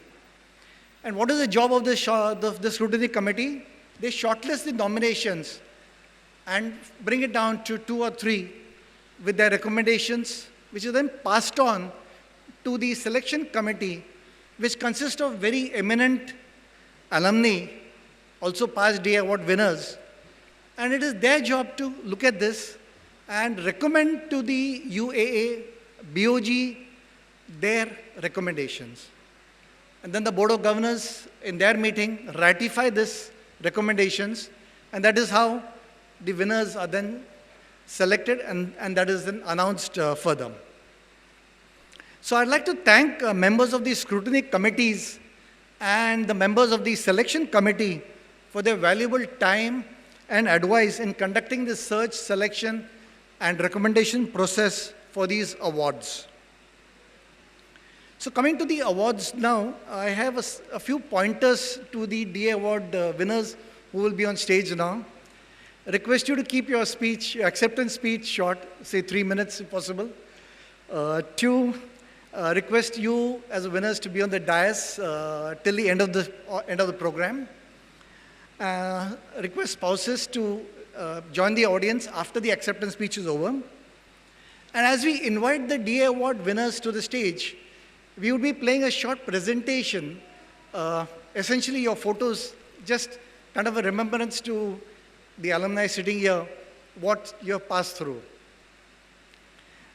And what is the job of the scrutiny committee? They shortlist the nominations and bring it down to 2 or 3 with their recommendations, which is then passed on to the selection committee, which consists of very eminent alumni, also past DA award winners. And it is their job to look at this and recommend to the UAA BOG their recommendations. And then the Board of Governors in their meeting ratify this recommendations, and that is how the winners are then selected and that is then announced further. So I'd like to thank members of the scrutiny committees and the members of the selection committee for their valuable time and advice in conducting the search, selection, and recommendation process for these awards. So coming to the awards now, I have a few pointers to the DA award winners who will be on stage now. I request you to keep your speech, your acceptance speech short, say 3 minutes if possible. 2, request you as winners to be on the dais till the end of the program. Request spouses to join the audience after the acceptance speech is over. And as we invite the DA award winners to the stage, we will be playing a short presentation, essentially your photos, just kind of a remembrance to the alumni sitting here, what you have passed through.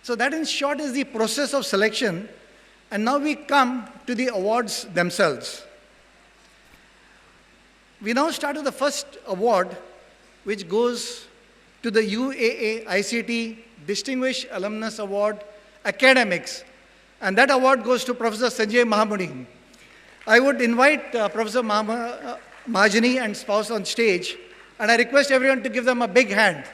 So that in short is the process of selection. And now we come to the awards themselves. We now start with the first award, which goes to the UAA-ICT Distinguished Alumnus Award Academics. And that award goes to Professor Sanjay Mahamuni. I would invite Professor Mahajani and spouse on stage, and I request everyone to give them a big hand.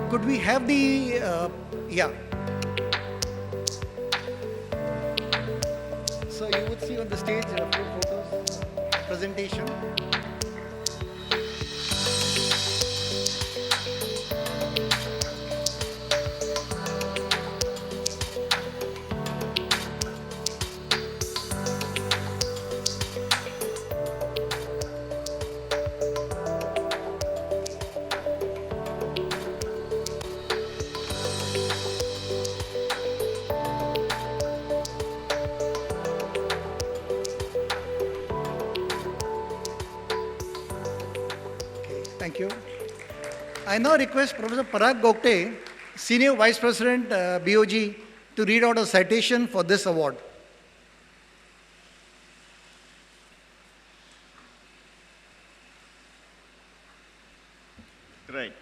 Could we have the, yeah. So you would see on the stage a few photos, presentation. Thank you. I now request Professor Parag Gokte, Senior Vice President, BOG, to read out a citation for this award. Right.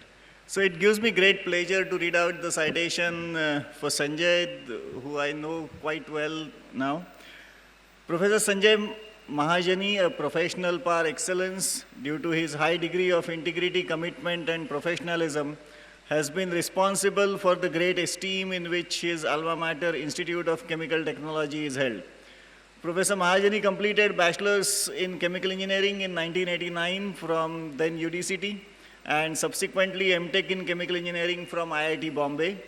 So it gives me great pleasure to read out the citation for Sanjay, who I know quite well now. Professor Sanjay Mahajani, a professional par excellence due to his high degree of integrity, commitment, and professionalism, has been responsible for the great esteem in which his alma mater, Institute of Chemical Technology, is held. Professor Mahajani completed Bachelor's in Chemical Engineering in 1989 from then UDCT, and subsequently MTech in Chemical Engineering from IIT Bombay.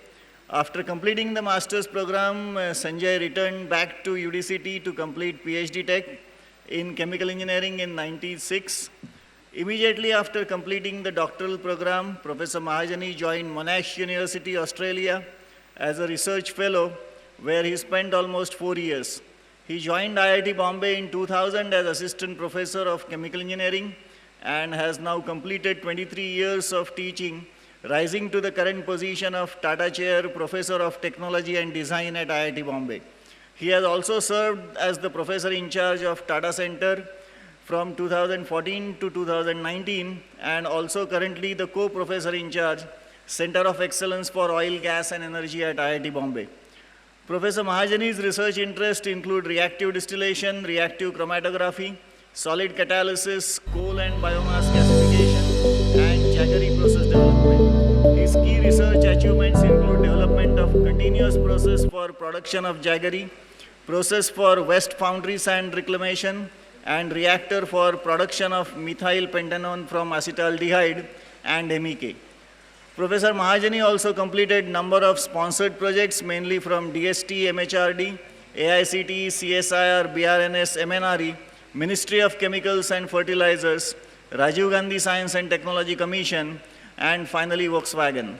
After completing the master's program, Sanjay returned back to UDCT to complete PhD Tech in Chemical Engineering in 96. Immediately after completing the doctoral program, Professor Mahajani joined Monash University, Australia as a research fellow, where he spent almost 4 years. He joined IIT Bombay in 2000 as assistant professor of chemical engineering and has now completed 23 years of teaching, rising to the current position of Tata Chair, Professor of Technology and Design at IIT Bombay. He has also served as the professor in charge of Tata Center from 2014 to 2019, and also currently the co-professor in charge, Center of Excellence for Oil, Gas and Energy at IIT Bombay. Professor Mahajani's research interests include reactive distillation, reactive chromatography, solid catalysis, coal and biomass gasification, and jaggery process development. His key research achievements include development of continuous process for production of jaggery, process for waste foundry sand reclamation, and reactor for production of methyl pentanone from acetaldehyde and MEK. Professor Mahajani also completed number of sponsored projects, mainly from DST, MHRD, AICT, CSIR, BRNS, MNRE, Ministry of Chemicals and Fertilizers, Rajiv Gandhi Science and Technology Commission, and finally Volkswagen.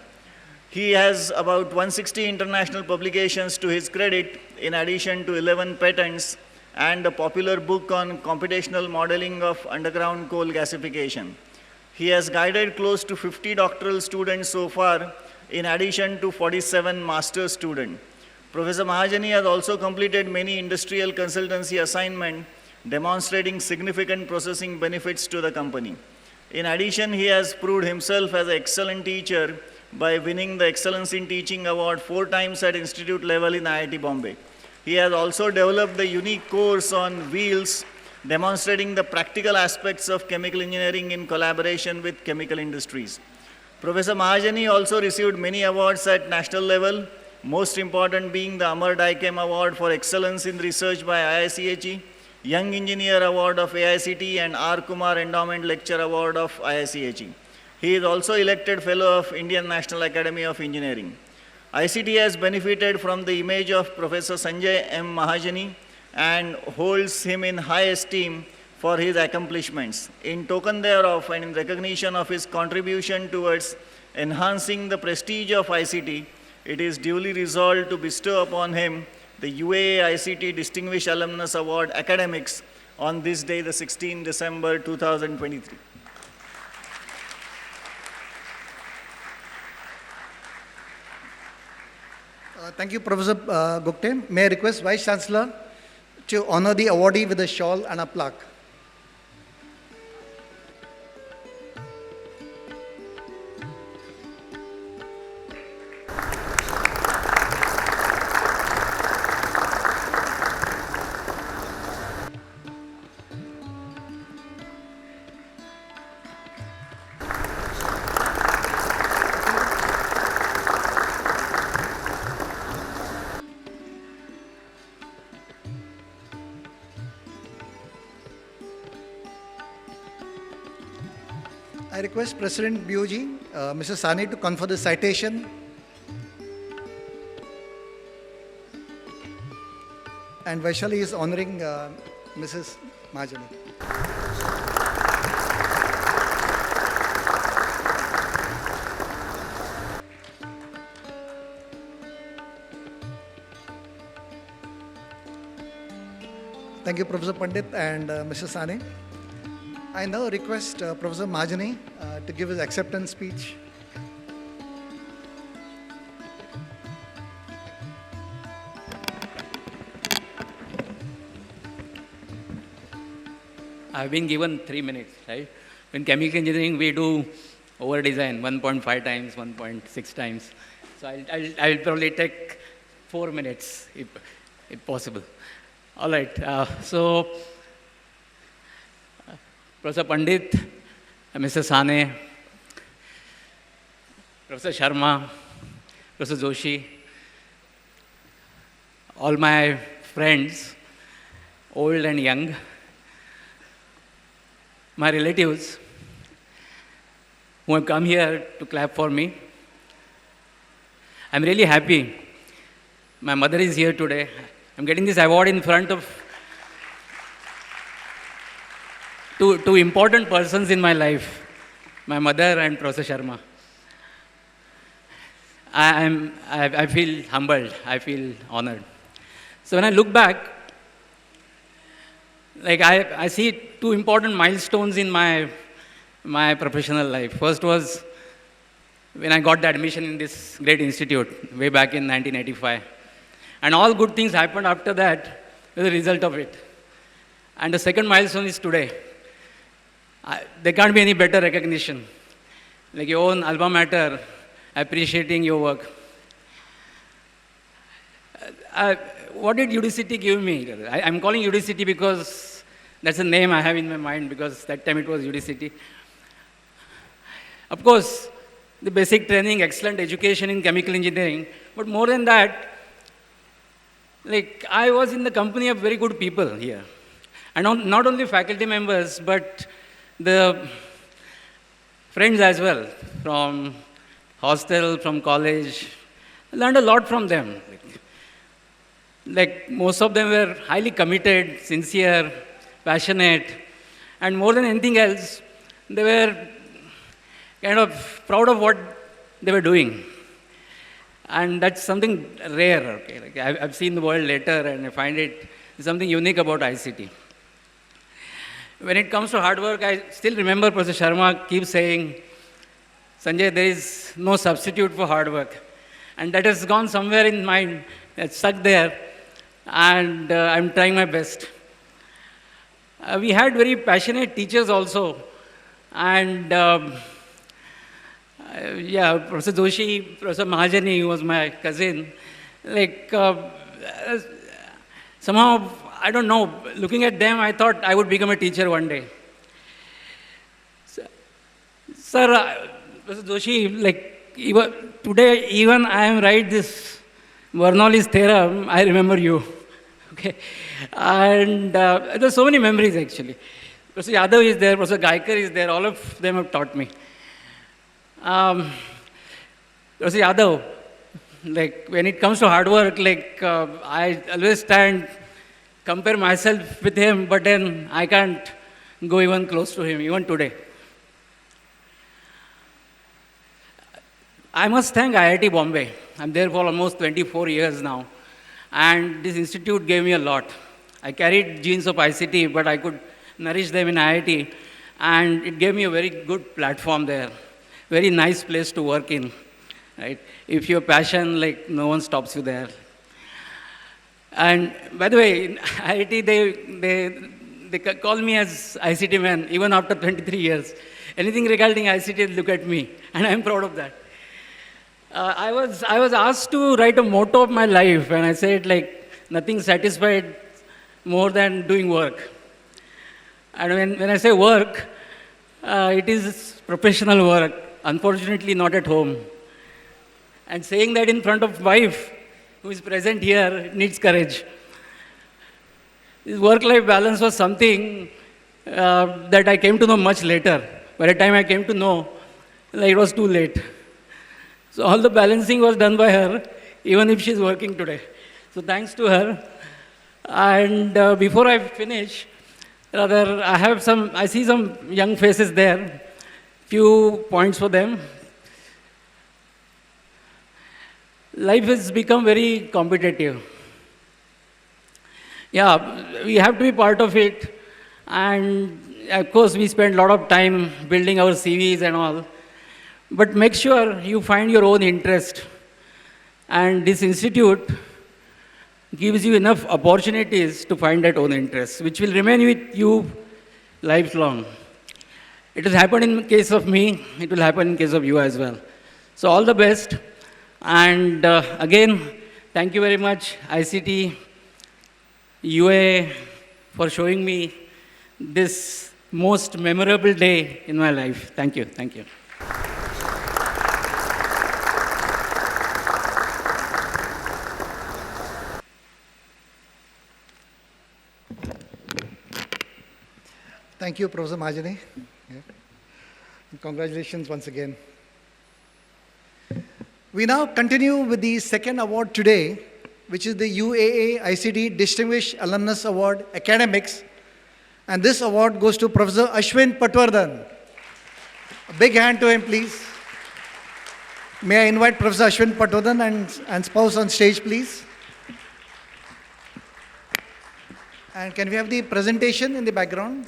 He has about 160 international publications to his credit, in addition to 11 patents and a popular book on computational modeling of underground coal gasification. He has guided close to 50 doctoral students so far, in addition to 47 master's students. Professor Mahajani has also completed many industrial consultancy assignments, demonstrating significant processing benefits to the company. In addition, he has proved himself as an excellent teacher by winning the Excellence in Teaching Award 4 times at institute level in IIT Bombay. He has also developed a unique course on wheels, demonstrating the practical aspects of chemical engineering in collaboration with chemical industries. Professor Mahajani also received many awards at national level, most important being the Amar Daikem Award for Excellence in Research by IICHE, Young Engineer Award of AICT, and R. Kumar Endowment Lecture Award of IICHE. He is also elected Fellow of Indian National Academy of Engineering. ICT has benefited from the image of Professor Sanjay M. Mahajani and holds him in high esteem for his accomplishments. In token thereof and in recognition of his contribution towards enhancing the prestige of ICT, it is duly resolved to bestow upon him the UAA-ICT Distinguished Alumnus Award Academics on this day, the 16th December 2023. Thank you, Professor Gupte. May I request Vice Chancellor to honor the awardee with a shawl and a plaque. I request President BOG, Mr. Sani, to confer the citation. And Vaishali is honoring Mrs. Mahajani. Thank you, Professor Pandit and Mr. Sani. I now request Professor Mahajani to give his acceptance speech. I've been given 3 minutes, right? In chemical engineering, we do over-design 1.5 times, 1.6 times. So I'll probably take 4 minutes, if possible. All right, Professor Pandit, Mr. Sane, Professor Sharma, Professor Joshi, all my friends, old and young, my relatives who have come here to clap for me. I'm really happy. My mother is here today. I'm getting this award in front of two important persons in my life, my mother and Professor Sharma. I feel humbled, I feel honored. So when I look back, like I see two important milestones in my professional life. First was when I got the admission in this great institute way back in 1985. And all good things happened after that as a result of it. And the second milestone is today. There can't be any better recognition. Like your own alma mater appreciating your work. What did UDCT give me? I'm calling UDCT because that's the name I have in my mind, because that time it was UDCT. Of course, the basic training, excellent education in chemical engineering, but more than that, like I was in the company of very good people here. And not only faculty members, but the friends as well, from hostel, from college. I learned a lot from them. Like most of them were highly committed, sincere, passionate, and more than anything else, they were kind of proud of what they were doing. And that's something rare. Okay? Like I've seen the world later, and I find it something unique about ICT. When it comes to hard work, I still remember Professor Sharma keeps saying, Sanjay, there is no substitute for hard work. And that has gone somewhere in mind, it's stuck there, and I'm trying my best. We had very passionate teachers also, and yeah, Professor Joshi, Professor Mahajani, who was my cousin, like somehow, I don't know, looking at them, I thought I would become a teacher one day. Sir, Professor Joshi, like today, even I am right this Bernoulli's theorem, I remember you. Okay, and there's so many memories actually. Professor Yadav is there, Professor Gaikar is there, all of them have taught me. Professor Yadav, like when it comes to hard work, like I always compare myself with him, but then I can't go even close to him, even today. I must thank IIT Bombay I'm there for almost 24 years now. And this institute gave me a lot. I carried genes of ICT, but I could nourish them in IIT. And it gave me a very good platform there. Very nice place to work in. Right? If you're passion, like no one stops you there. And by the way, in IIT, they call me as ICT man, even after 23 years. Anything regarding ICT, look at me, and I'm proud of that. I was asked to write a motto of my life, and I said, like, nothing satisfied more than doing work. And when I say work, it is professional work, unfortunately not at home. And saying that in front of wife, who is present here, needs courage. This work-life balance was something that I came to know much later. By the time I came to know, like, it was too late. So all the balancing was done by her, even if she's working today. So thanks to her. And before I finish, rather, I see some young faces there. Few points for them. Life has become very competitive. Yeah, we have to be part of it. And of course, we spend a lot of time building our CVs and all. But make sure you find your own interest. And this institute gives you enough opportunities to find that own interest, which will remain with you lifelong. It has happened in case of me. It will happen in case of you as well. So all the best. And again, thank you very much, ICT, UAA, for showing me this most memorable day in my life. Thank you. Thank you. Thank you, Professor Mahajani. Yeah. Congratulations once again. We now continue with the second award today, which is the UAA-ICT Distinguished Alumnus Award Academics. And this award goes to Professor Ashwin Patwardhan. A big hand to him, please. May I invite Professor Ashwin Patwardhan and spouse on stage, please. And can we have the presentation in the background?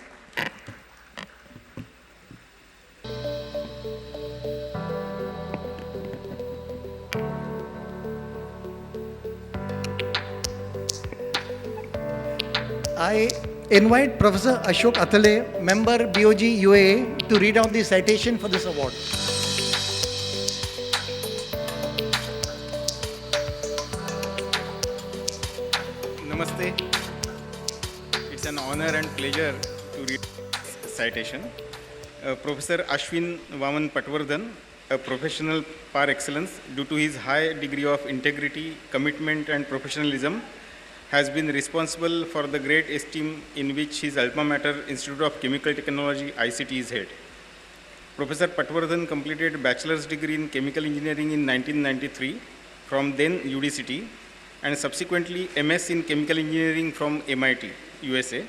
I invite Professor Ashok Athale, member BOG UAA, to read out the citation for this award. Namaste. It's an honor and pleasure to read this citation. Professor Ashwin Vaman Patwardhan, a professional par excellence due to his high degree of integrity, commitment and professionalism, has been responsible for the great esteem in which his alma mater Institute of Chemical Technology ICT is held. Professor Patwardhan completed bachelor's degree in chemical engineering in 1993 from then UDCT and subsequently MS in chemical engineering from MIT, USA.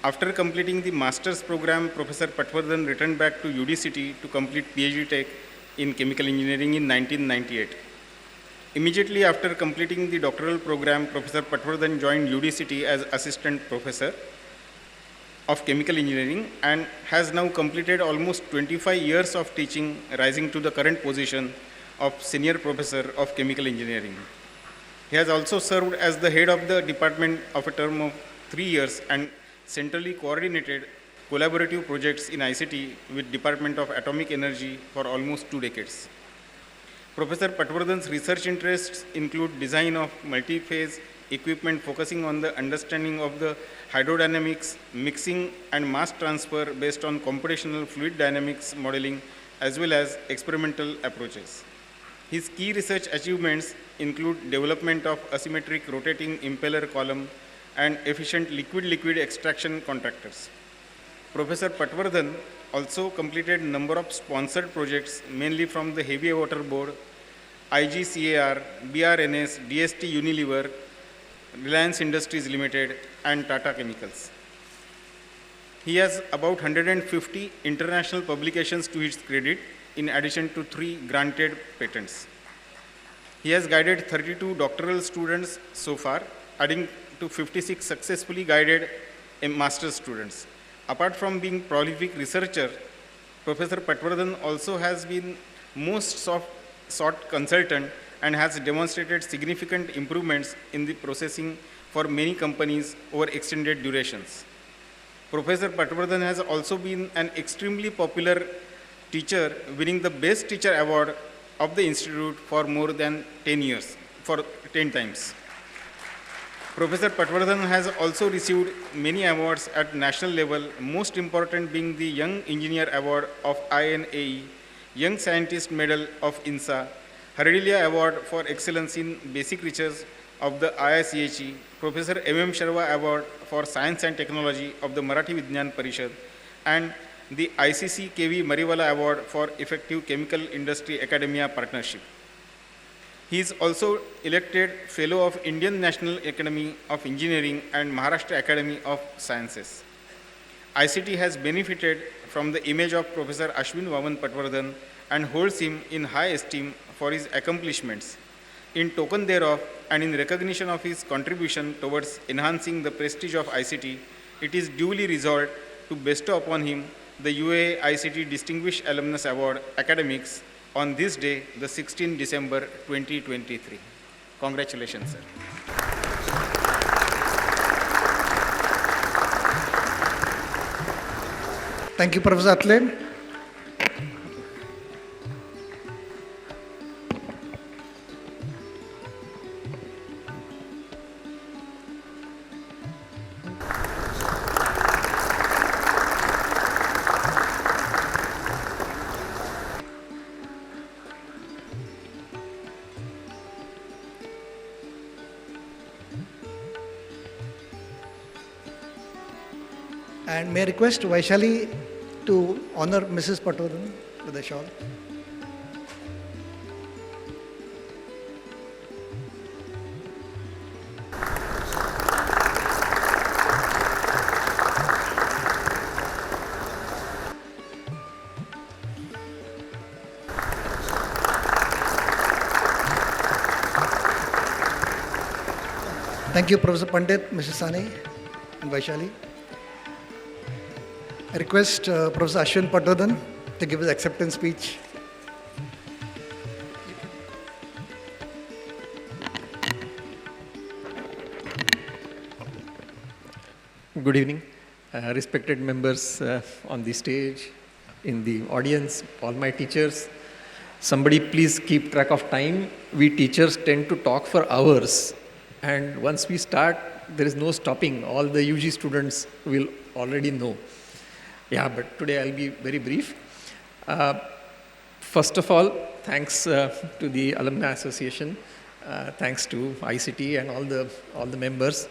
After completing the master's program, Professor Patwardhan returned back to UDCT to complete PhD Tech in chemical engineering in 1998. Immediately after completing the doctoral program, Professor Patwardhan joined UDCT as assistant professor of chemical engineering and has now completed almost 25 years of teaching, rising to the current position of senior professor of chemical engineering. He has also served as the head of the department of a term of 3 years and centrally coordinated collaborative projects in ICT with Department of Atomic Energy for almost 2 decades. Professor Patwardhan's research interests include design of multi-phase equipment focusing on the understanding of the hydrodynamics, mixing and mass transfer based on computational fluid dynamics modeling as well as experimental approaches. His key research achievements include development of asymmetric rotating impeller column and efficient liquid-liquid extraction contractors. Professor Patwardhan also completed a number of sponsored projects, mainly from the Heavy Water Board, IGCAR, BRNS, DST Unilever, Reliance Industries Limited, and Tata Chemicals. He has about 150 international publications to his credit, in addition to 3 granted patents. He has guided 32 doctoral students so far, adding to 56 successfully guided master's students. Apart from being prolific researcher, Professor Patwardhan also has been most sought consultant and has demonstrated significant improvements in the processing for many companies over extended durations. Professor Patwardhan has also been an extremely popular teacher, winning the Best Teacher Award of the Institute for more than 10 years, for 10 times. Professor Patwardhan has also received many awards at national level, most important being the Young Engineer Award of INAE, Young Scientist Medal of INSA, Hardilia Award for Excellence in Basic Research of the IICHE, Professor M.M. Sharma Award for Science and Technology of the Marathi Vignan Parishad, and the ICC KV Mariwala Award for Effective Chemical Industry Academia Partnership. He is also elected Fellow of Indian National Academy of Engineering and Maharashtra Academy of Sciences. ICT has benefited from the image of Professor Ashwin Vaman Patwardhan and holds him in high esteem for his accomplishments. In token thereof, and in recognition of his contribution towards enhancing the prestige of ICT, it is duly resolved to bestow upon him the UAA-ICT Distinguished Alumnus Award Academics on this day, the 16th December 2023. Congratulations, sir. Thank you, Professor Atle. And may I request Vaishali to honor Mrs. Patwardhan with a shawl. Thank you, Professor Pandit, Mrs. Sani, and Vaishali. I request Professor Ashwin Patwardhan to give his acceptance speech. Good evening, respected members on the stage, in the audience, all my teachers. Somebody please keep track of time. We teachers tend to talk for hours, and once we start, there is no stopping. All the UG students will already know. Yeah, but today I'll be very brief. First of all, thanks to the Alumni Association, thanks to ICT and all the members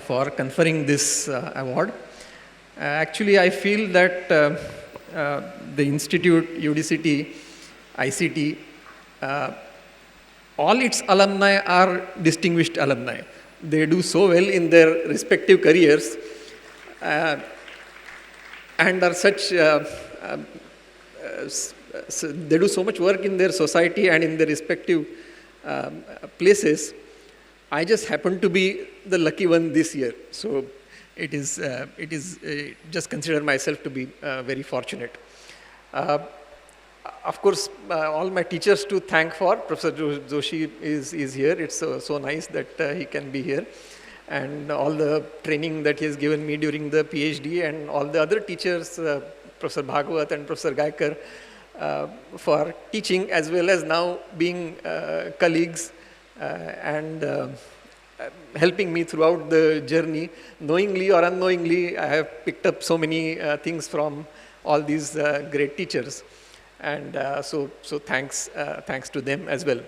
for conferring this award. Actually, I feel that the Institute, UDCT, ICT, all its alumni are distinguished alumni. They do so well in their respective careers and are such, they do so much work in their society and in their respective places. I just happen to be the lucky one this year. So it is just consider myself to be very fortunate. Of course, all my teachers to thank for. Professor Joshi is here. It's so nice that he can be here. And all the training that he has given me during the PhD, and all the other teachers, Professor Bhagwat and Professor Gaikar, for teaching as well as now being colleagues and helping me throughout the journey. Knowingly or unknowingly, I have picked up so many things from all these great teachers. And so thanks to them as well.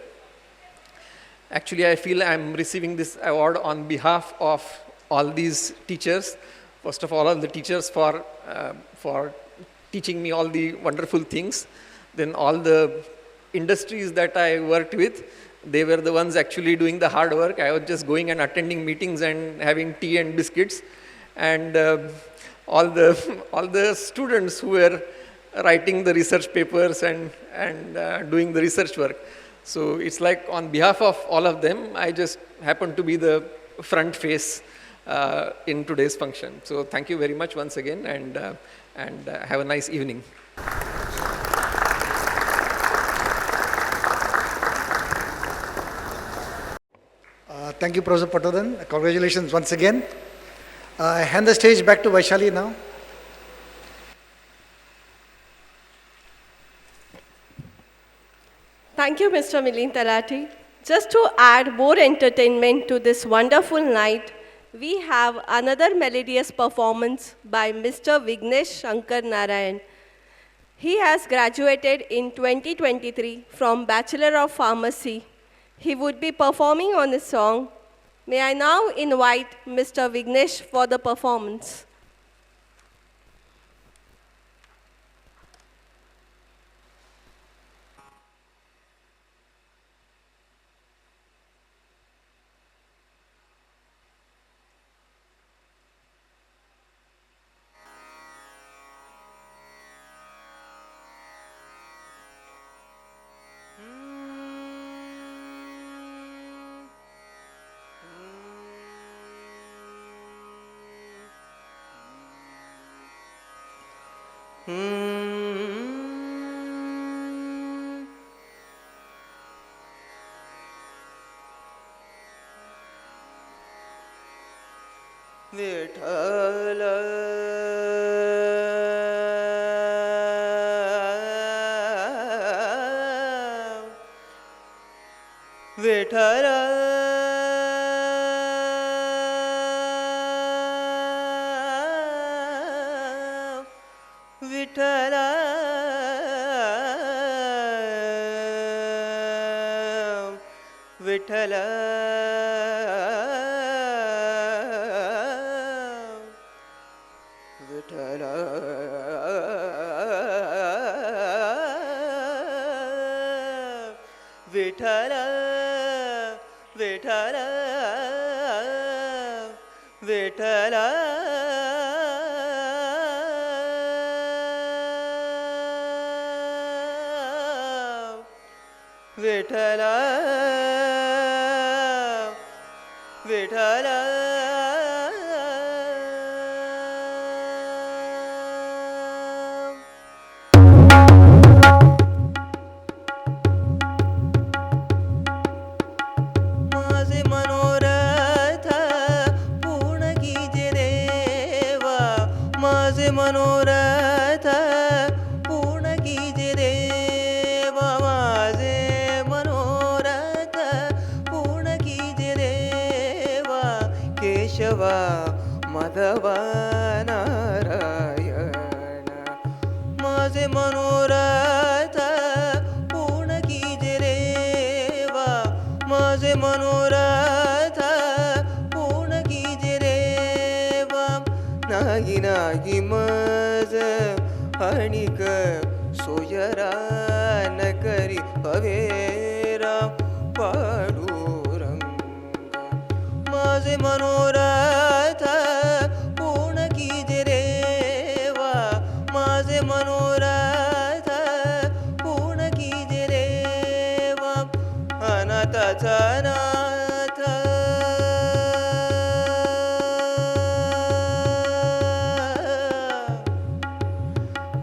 Actually, I feel I'm receiving this award on behalf of all these teachers. First of all the teachers for teaching me all the wonderful things. Then all the industries that I worked with, they were the ones actually doing the hard work. I was just going and attending meetings and having tea and biscuits. And all the students who were writing the research papers and doing the research work. So it's like on behalf of all of them, I just happen to be the front face in today's function. So thank you very much once again, and have a nice evening. Thank you, Professor Patwardhan. Congratulations once again. I hand the stage back to Vaishali now. Thank you, Mr. Milind Talati. Just to add more entertainment to this wonderful night, we have another melodious performance by Mr. Vignesh Shankar Narayan. He has graduated in 2023 from Bachelor of Pharmacy. He would be performing on a song. May I now invite Mr. Vignesh for the performance. Vitthal Vitthal Vitthal Vitthal Vitthal Vitthal Vitthal Vitthal Vitthal Vitthal माझे मनोरथ पूर्ण कीजे देवा माझे मनोरथ पूर्ण कीजे देवा माझे मनोरथ पूर्ण कीजे देवा केशवा माधवा नारायण माझे मनोरथ पूर्ण कीजे देवा माझे मनोरथ पूर्ण कीजे देवा नाही नाही मज आणिक सोयरा न करी हवेरा पाडुरंग माझे मनोरथ पूर्ण कीजे देवा माझे मनोरथ पूर्ण कीजे देवा अनाथाचा नाथ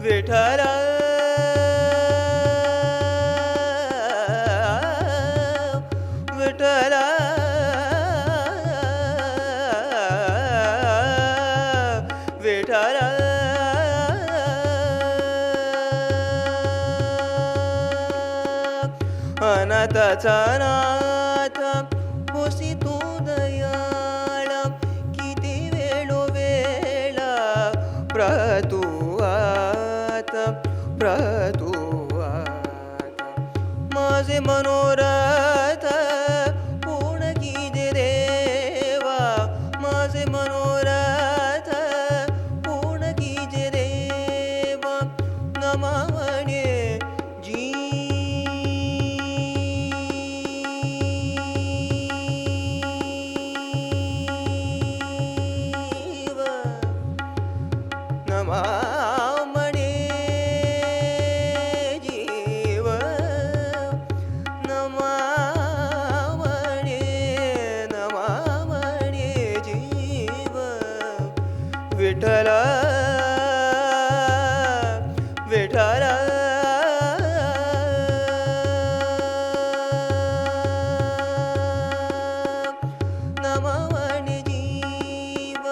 विठ्ठल विठ्ठल विठ्ठल अनाथाचा नाथ होसी तू दयाळ किती वेळोवेळा प्रतुआत प्रतुआत माझे मनोरथ पूर्ण कीजे देवा माझे मनोरथ पूर्ण कीजे देवा नमावणे जीव नमामणे जीव नम विठ्ठल विठ्ठल नमावाने जीव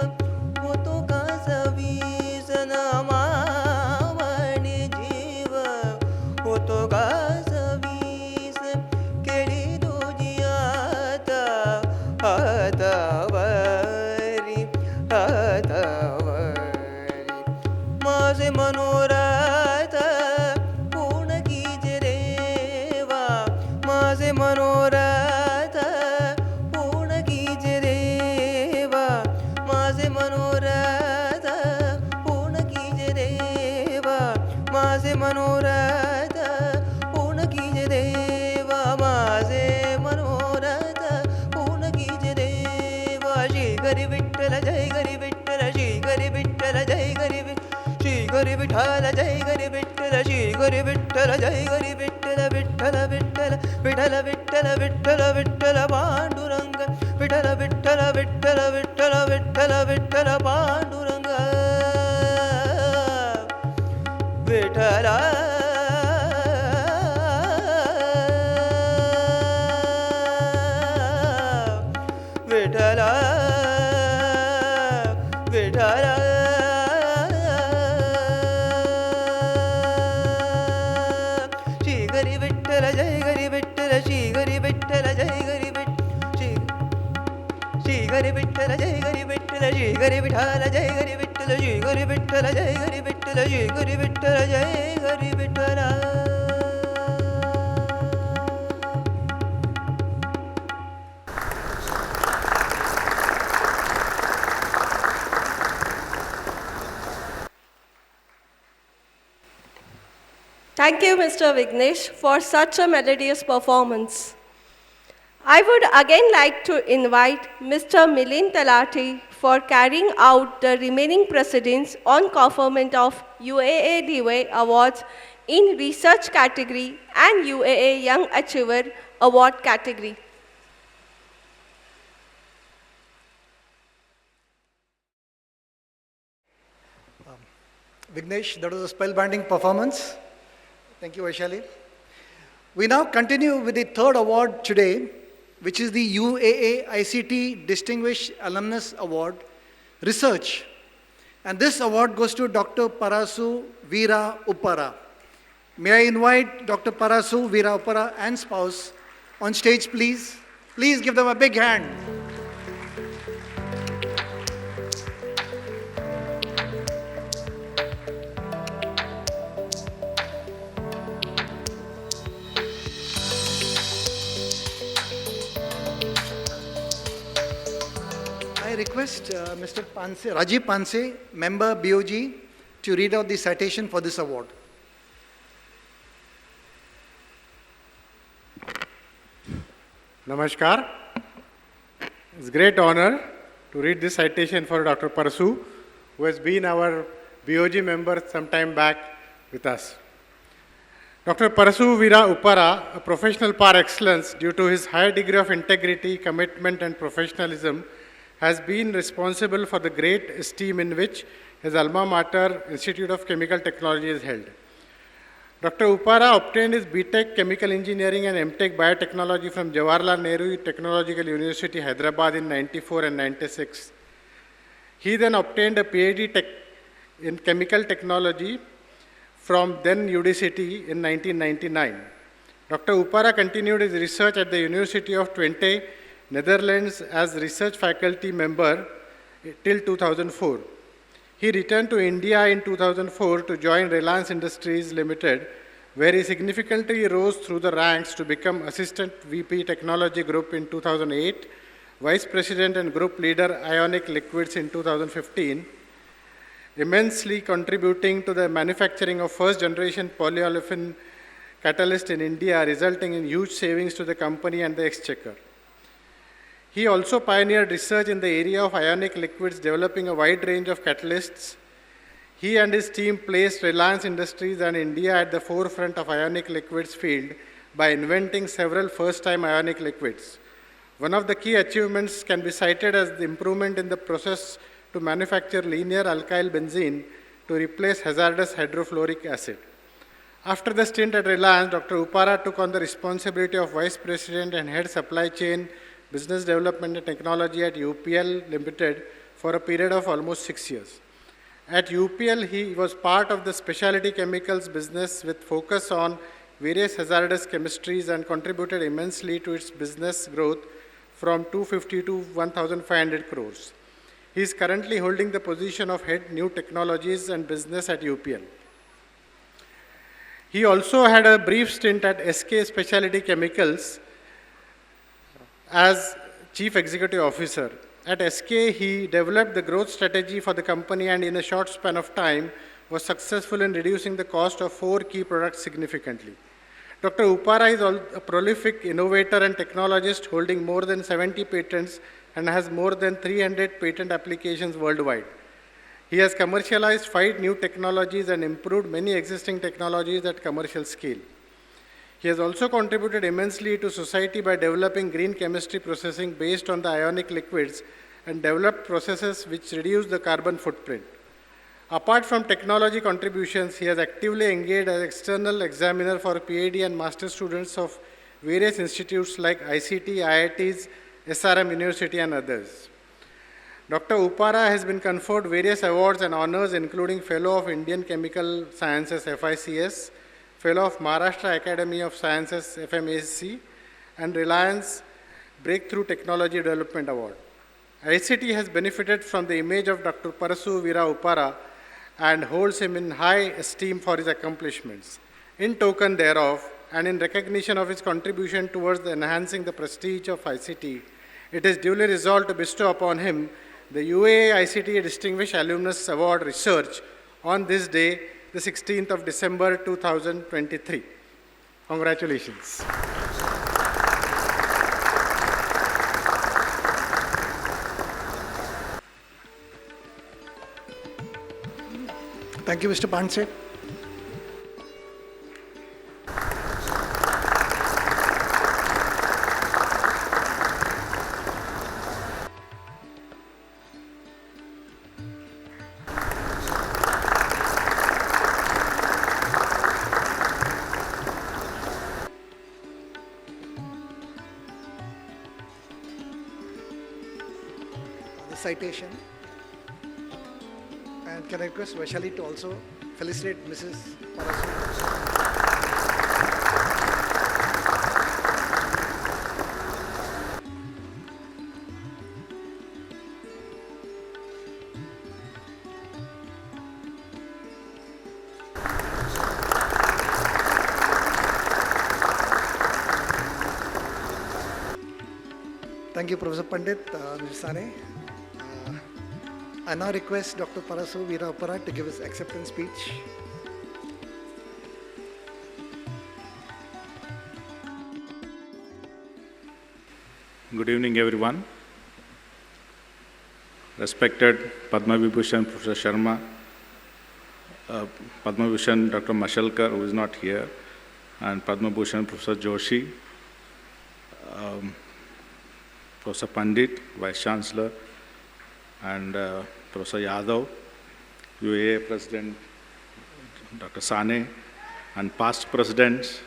होतो का सवीस नमावाने जीव होतो का सवीस केळी तुझी आता हातावरी हातावरी माझे मनोरथ पूर्ण कीजे देवा माझे मनोरथ पूर्ण कीजे देवा माझे मनोरथ पूर्ण कीजे देवा माझे मनोरथ पूर्ण कीजे देवा माझे मनोरथ पूर्ण कीजे देवा श्री हरी विठ्ठल जय हरी विठ्ठल श्री हरी विठ्ठल जय हरी श्री हरी विठ्ठल जय हरी विठ्ठल श्री हरी विठ्ठल जय हरी विठ्ठल विठ्ठल विठ्ठल विठ्ठल विठ्ठल विठ्ठल विठ्ठल पांडुरंग विठ्ठल विठ्ठल विठ्ठल विठ्ठल विठ्ठल विठ्ठल पांडुरंग विठ्ठल विठ्ठल विठ्ठल श्री हरी विठ्ठल जय हरी विठ्ठल श्री हरी विठ्ठल जय हरी श्री हरी विठ्ठल जय हरी विठ्ठल श्री हरी विठ्ठल जय हरी विठ्ठल श्री हरी विठ्ठल जय हरी विठ्ठल श्री हरी विठ्ठल जय Hari Vitthal Thank you, Mr. Vignesh, for such a melodious performance. I would again like to invite Mr. Milind Talati for carrying out the remaining proceedings on conferment of UAA-ICT awards in research category and UAA Young Achiever Award category. Vignesh, that was a spellbinding performance. Thank you, Vaishali. We now continue with the third award today, which is the UAA-ICT Distinguished Alumnus Award, Research. And this award goes to Dr. Parasu Veera Uppara. May I invite Dr. Parasu Veera Uppara and spouse on stage, please? Please give them a big hand. I request Mr. Panse, Rajiv Panse, member BOG, to read out the citation for this award. Namaskar. It's a great honor to read this citation for Dr. Parasu, who has been our BOG member some time back with us. Dr. Parasu Veera Uppara, a professional par excellence due to his high degree of integrity, commitment and professionalism, has been responsible for the great esteem in which his alma mater, Institute of Chemical Technology, is held. Dr. Uppara obtained his B.Tech Chemical Engineering and M.Tech Biotechnology from Jawaharlal Nehru Technological University, Hyderabad in 94 and 96. He then obtained a PhD in Chemical Technology from then UDCT in 1999. Dr. Uppara continued his research at the University of Twente, Netherlands as research faculty member till 2004. He returned to India in 2004 to join Reliance Industries Limited, where he significantly rose through the ranks to become Assistant VP Technology Group in 2008, Vice President and Group Leader Ionic Liquids in 2015, immensely contributing to the manufacturing of first generation polyolefin catalyst in India, resulting in huge savings to the company and the exchequer. He also pioneered research in the area of ionic liquids, developing a wide range of catalysts. He and his team placed Reliance Industries and India at the forefront of ionic liquids field by inventing several first-time ionic liquids. One of the key achievements can be cited as the improvement in the process to manufacture linear alkyl benzene to replace hazardous hydrofluoric acid. After the stint at Reliance, Dr. Upara took on the responsibility of Vice President and Head Supply Chain, Business Development and Technology at UPL Limited for a period of almost 6 years. At UPL, he was part of the specialty chemicals business with focus on various hazardous chemistries and contributed immensely to its business growth from 250 to 1,500 crores. He is currently holding the position of Head New Technologies and Business at UPL. He also had a brief stint at SK Specialty Chemicals as Chief Executive Officer. At SK, he developed the growth strategy for the company and in a short span of time was successful in reducing the cost of 4 key products significantly. Dr. Upara is a prolific innovator and technologist holding more than 70 patents and has more than 300 patent applications worldwide. He has commercialized 5 new technologies and improved many existing technologies at commercial scale. He has also contributed immensely to society by developing green chemistry processing based on the ionic liquids and developed processes which reduce the carbon footprint. Apart from technology contributions, he has actively engaged as external examiner for PhD and master students of various institutes like ICT, IITs, SRM University and others. Dr. Upara has been conferred various awards and honors including Fellow of Indian Chemical Sciences FICS, Fellow of Maharashtra Academy of Sciences FMAC, and Reliance Breakthrough Technology Development Award. ICT has benefited from the image of Dr. Parasu Veera Upara and holds him in high esteem for his accomplishments. In token thereof, and in recognition of his contribution towards enhancing the prestige of ICT, it is duly resolved to bestow upon him the UAA-ICT Distinguished Alumnus Award Research on this day, the 16th of December 2023. Congratulations. Thank you, Mr. Panse. Citation. And can I request Vaishali to also felicitate Mrs. Parasu? Thank you, Professor Pandit, Nirsane. I now request Dr. Parasu Veera Upara to give his acceptance speech. Good evening, everyone. Respected Padma Vibhushan Professor Sharma, Padma Vibhushan Dr. Mashalkar, who is not here, and Padma Bhushan Professor Joshi, Professor Pandit, Vice Chancellor, and Professor Yadav, UAA President Dr. Sane, and past presidents,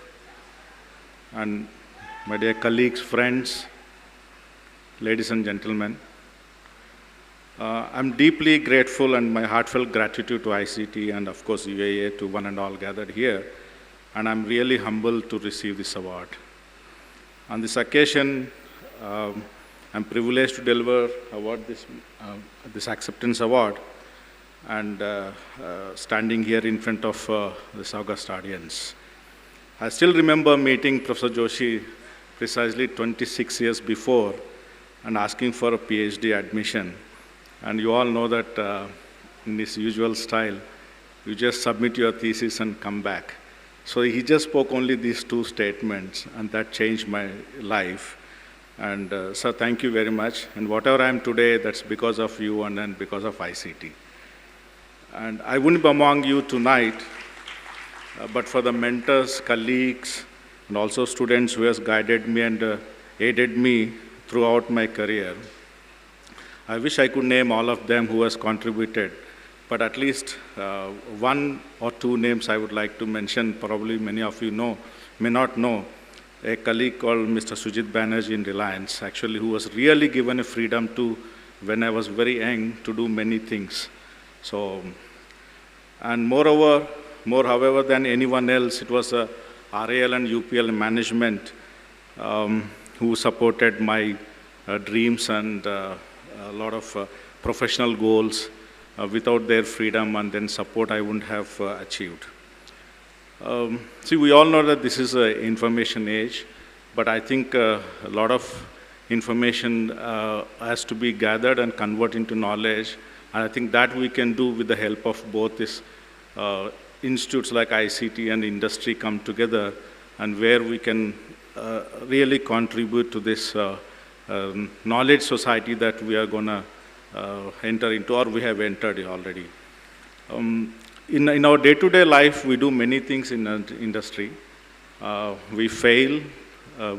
and my dear colleagues, friends, ladies and gentlemen. I'm deeply grateful and my heartfelt gratitude to ICT and of course UAA to one and all gathered here, and I'm really humbled to receive this award. On this occasion, I'm privileged to deliver this acceptance award and standing here in front of this august audience. I still remember meeting Professor Joshi precisely 26 years before and asking for a PhD admission. And you all know that in his usual style, you just submit your thesis and come back. So he just spoke only these 2 statements, and that changed my life. And sir, thank you very much. And whatever I am today, that's because of you and then because of ICT. And I wouldn't be among you tonight, but for the mentors, colleagues, and also students who has guided me and aided me throughout my career. I wish I could name all of them who has contributed, but at least one or two names I would like to mention. Probably many of you may not know. A colleague called Mr. Sujit Banerjee in Reliance, actually, who was really given a freedom to, when I was very young, to do many things. So, and moreover, however, than anyone else, it was RAL and UPL management who supported my dreams and a lot of professional goals. Without their freedom and then support, I wouldn't have achieved. See, we all know that this is an information age, but I think a lot of information has to be gathered and converted into knowledge. And I think that we can do with the help of both these institutes like ICT and industry come together, and where we can really contribute to this knowledge society that we are going to enter into, or we have entered already. In our day-to-day life, we do many things in the industry. We fail,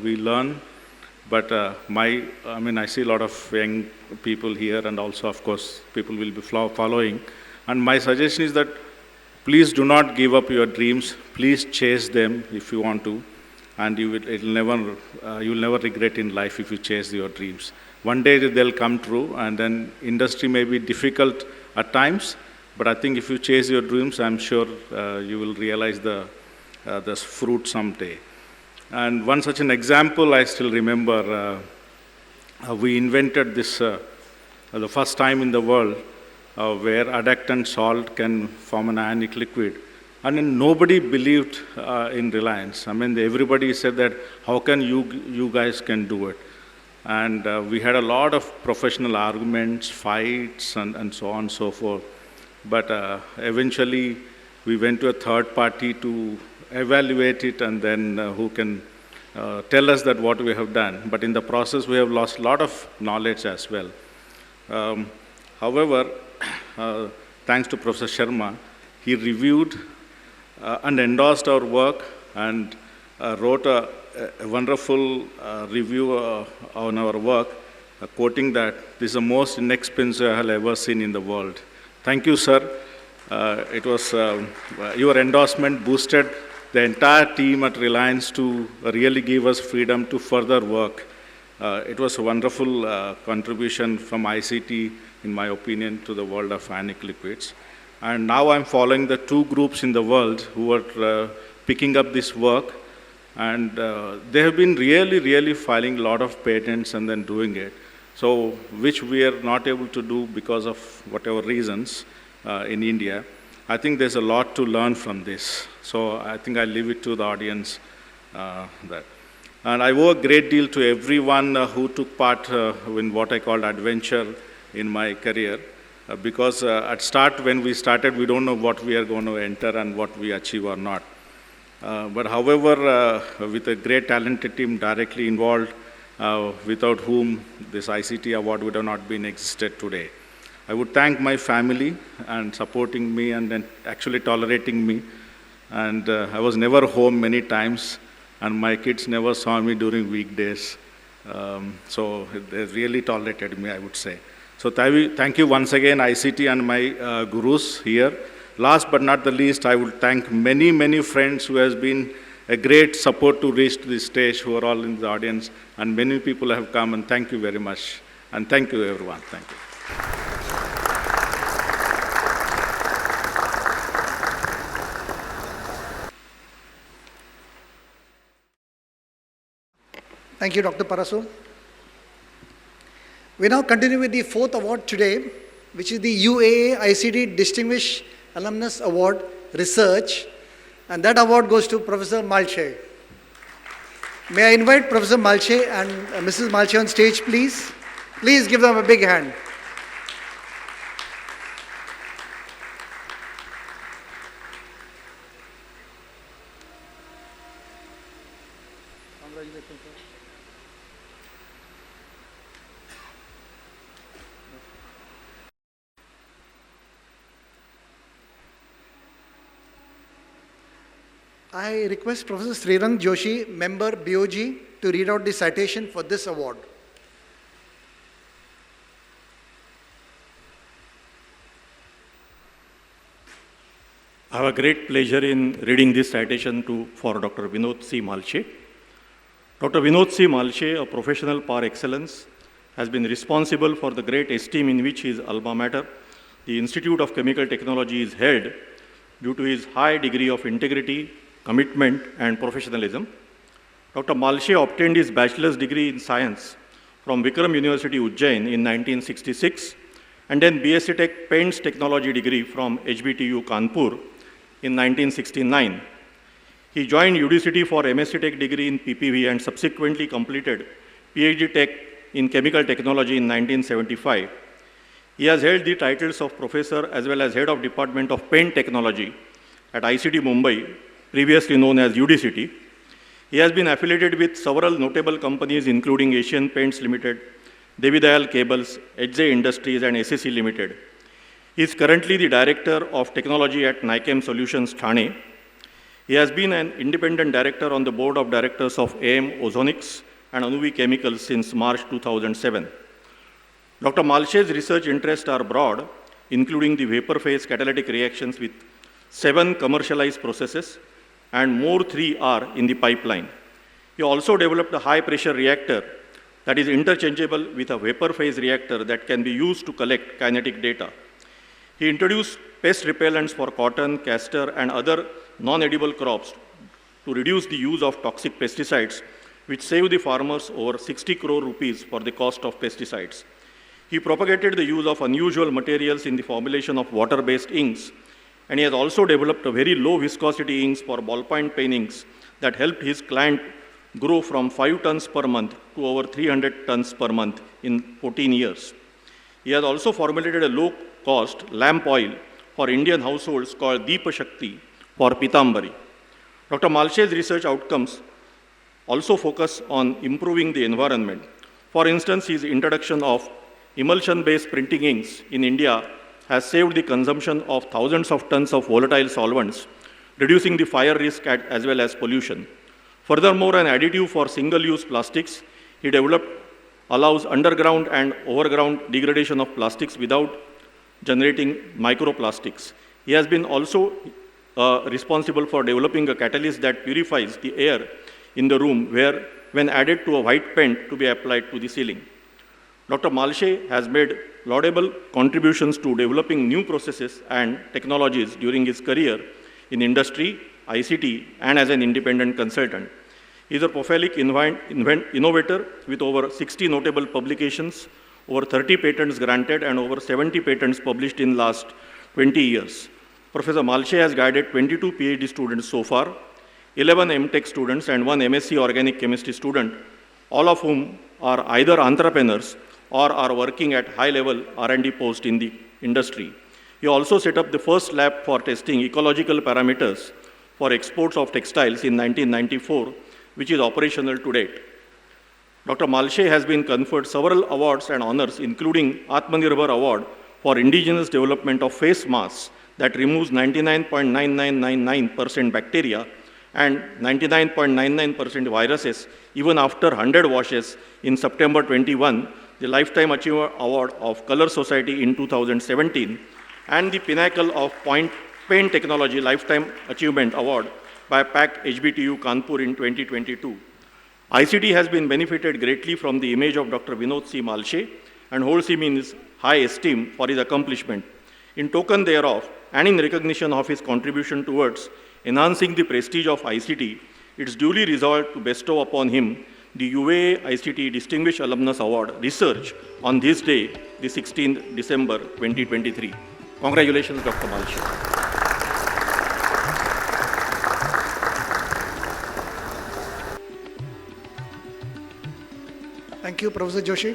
we learn, but I see a lot of young people here, and also, of course, people will be following. And my suggestion is that please do not give up your dreams. Please chase them if you want to, and you'll never regret in life if you chase your dreams. One day they'll come true, and then industry may be difficult at times, but I think if you chase your dreams, I'm sure you will realize the fruit someday. And one such an example I still remember, we invented this the first time in the world where adductant salt can form an ionic liquid. And then nobody believed in Reliance. Everybody said that, how can you guys can do it? And we had a lot of professional arguments, fights, and so on and so forth. But eventually, we went to a third party to evaluate it, and then who can tell us that what we have done. But in the process, we have lost a lot of knowledge as well. However, thanks to Professor Sharma, he reviewed and endorsed our work and wrote a wonderful review on our work, quoting that this is the most inexpensive I have ever seen in the world. Thank you, sir. It was your endorsement boosted the entire team at Reliance to really give us freedom to further work. It was a wonderful contribution from ICT, in my opinion, to the world of ionic liquids. And now I'm following the two groups in the world who are picking up this work, and they have been really filing a lot of patents and then doing it. So, which we are not able to do because of whatever reasons in India. I think there's a lot to learn from this. So, I think I leave it to the audience that. And I owe a great deal to everyone who took part in what I called adventure in my career. Because at start, when we started, we don't know what we are going to enter and what we achieve or not. But however, with a great talented team directly involved, without whom this ICT award would have not been existed today. I would thank my family and supporting me and then actually tolerating me. And I was never home many times, and my kids never saw me during weekdays. So they really tolerated me, I would say. So thank you once again, ICT and my gurus here. Last but not the least, I would thank many friends who has been a great support to reach to this stage, who are all in the audience, and many people have come, and thank you very much. And thank you, everyone. Thank you. Thank you, Dr. Parasu. We now continue with the fourth award today, which is the UAA-ICT Distinguished Alumnus Award Research, and that award goes to Professor Malche. May I invite Professor Malche and Mrs. Malche on stage, please? Please give them a big hand. Congratulations, sir. I request Professor Srirang Joshi, member BOG, to read out the citation for this award. I have a great pleasure in reading this citation for Dr. Vinod C. Malche. Dr. Vinod C. Malche, a professional par excellence, has been responsible for the great esteem in which his alma mater, the Institute of Chemical Technology, is held due to his high degree of integrity, commitment, and professionalism. Dr. Malche obtained his bachelor's degree in science from Vikram University, Ujjain in 1966, and then BSc Tech Paints Technology degree from HBTU Kanpur in 1969. He joined UDCT for MSc Tech degree in PPV and subsequently completed PhD Tech in Chemical Technology in 1975. He has held the titles of Professor as well as Head of Department of Paint Technology at ICT Mumbai, previously known as UDCT. He has been affiliated with several notable companies including Asian Paints Limited, Devi Dayal Cables, HJ Industries, and SSC Limited. He is currently the Director of Technology at Nichem Solutions, Thane. He has been an independent director on the board of directors of AM Ozonics and Anuvi Chemicals since March 2007. Dr. Malche's research interests are broad, including the vapor phase catalytic reactions with 7 commercialized processes, and more 3 are in the pipeline. He also developed a high-pressure reactor that is interchangeable with a vapor phase reactor that can be used to collect kinetic data. He introduced pest repellents for cotton, castor, and other non-edible crops to reduce the use of toxic pesticides, which save the farmers over 60 crore rupees for the cost of pesticides. He propagated the use of unusual materials in the formulation of water-based inks, and he has also developed a very low viscosity inks for ballpoint pen inks that helped his client grow from 5 tons per month to over 300 tons per month in 14 years. He has also formulated a low-cost lamp oil for Indian households called Deepa Shakti for Pitambari. Dr. Malche's research outcomes also focus on improving the environment. For instance, his introduction of emulsion-based printing inks in India has saved the consumption of thousands of tons of volatile solvents, reducing the fire risk as well as pollution. Furthermore, an additive for single-use plastics he developed allows underground and overground degradation of plastics without generating microplastics. He has been also responsible for developing a catalyst that purifies the air in the room when added to a white paint to be applied to the ceiling. Dr. Malche has made laudable contributions to developing new processes and technologies during his career in industry, ICT, and as an independent consultant. He is a prolific innovator with over 60 notable publications, over 30 patents granted, and over 70 patents published in the last 20 years. Professor Malche has guided 22 PhD students so far, 11 MTech students, and 1 MSc Organic Chemistry student, all of whom are either entrepreneurs or are working at high-level R&D posts in the industry. He also set up the first lab for testing ecological parameters for exports of textiles in 1994, which is operational to date. Dr. Malche has been conferred several awards and honors, including Atmanirbhar Award for indigenous development of face masks that removes 99.9999% bacteria and 99.99% viruses even after 100 washes in September 21, the Lifetime Achiever Award of Color Society in 2017, and the Pinnacle of Paint Technology Lifetime Achievement Award by PAC HBTU Kanpur in 2022. ICT has been benefited greatly from the image of Dr. Vinod C. Malche and holds him in high esteem for his accomplishment. In token thereof, and in recognition of his contribution towards enhancing the prestige of ICT, it is duly resolved to bestow upon him the UAA-ICT Distinguished Alumnus Award Research on this day, the 16th December 2023. Congratulations, Dr. Malche. Thank you, Professor Joshi.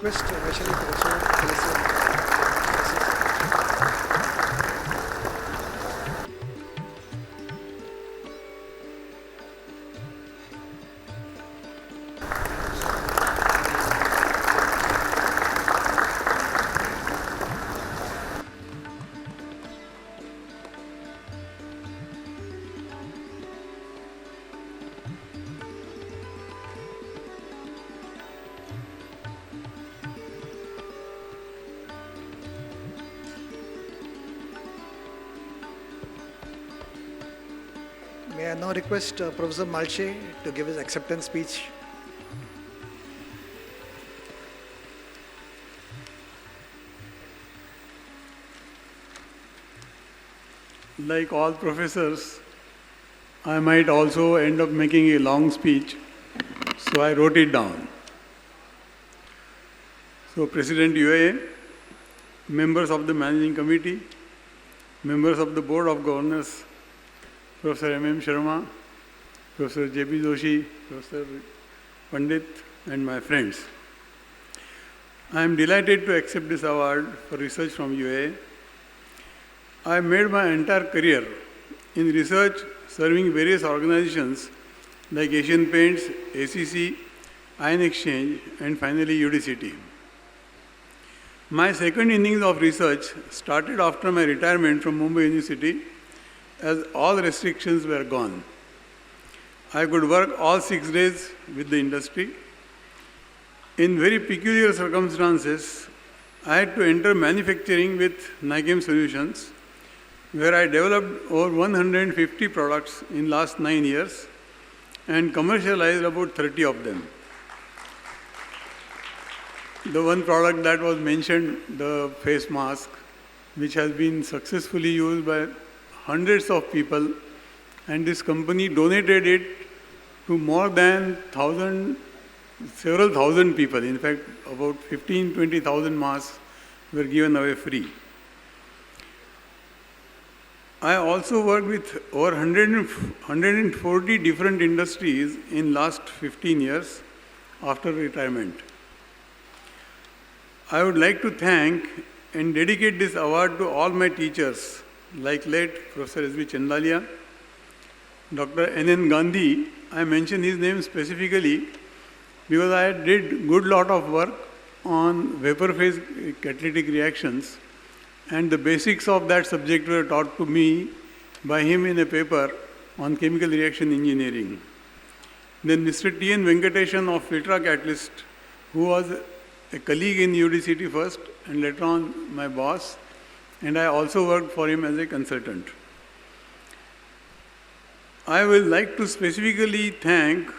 request Vaishali to also tell us some May I now request Professor Malche to give his acceptance speech. Like all professors, I might also end up making a long speech, so I wrote it down. So, President UAA, members of the Managing Committee, members of the Board of Governors, Professor M.M. Sharma, Professor J.B. Joshi, Professor Pandit, and my friends. I am delighted to accept this award for research from UAA. I made my entire career in research serving various organizations like Asian Paints, ACC, Ion Exchange, and finally UDCT. My second innings of research started after my retirement from Mumbai University, as all restrictions were gone. I could work all 6 days with the industry. In very peculiar circumstances, I had to enter manufacturing with NICAM Solutions, where I developed over 150 products in last 9 years and commercialized about 30 of them. The one product that was mentioned, the face mask, which has been successfully used by hundreds of people, and this company donated it to more than several thousand people. In fact, about 15,000-20,000 masks were given away free. I also worked with over 140 different industries in last 15 years after retirement. I would like to thank and dedicate this award to all my teachers, like late Professor S.B. Chandalia, Dr. N.N. Gandhi. I mention his name specifically because I did good lot of work on vapor phase catalytic reactions, and the basics of that subject were taught to me by him in a paper on chemical reaction engineering. Then Mr. T.N. Venkateshan of Filtra Catalyst, who was a colleague in UDCT first and later on my boss, and I also worked for him as a consultant. I would like to specifically thank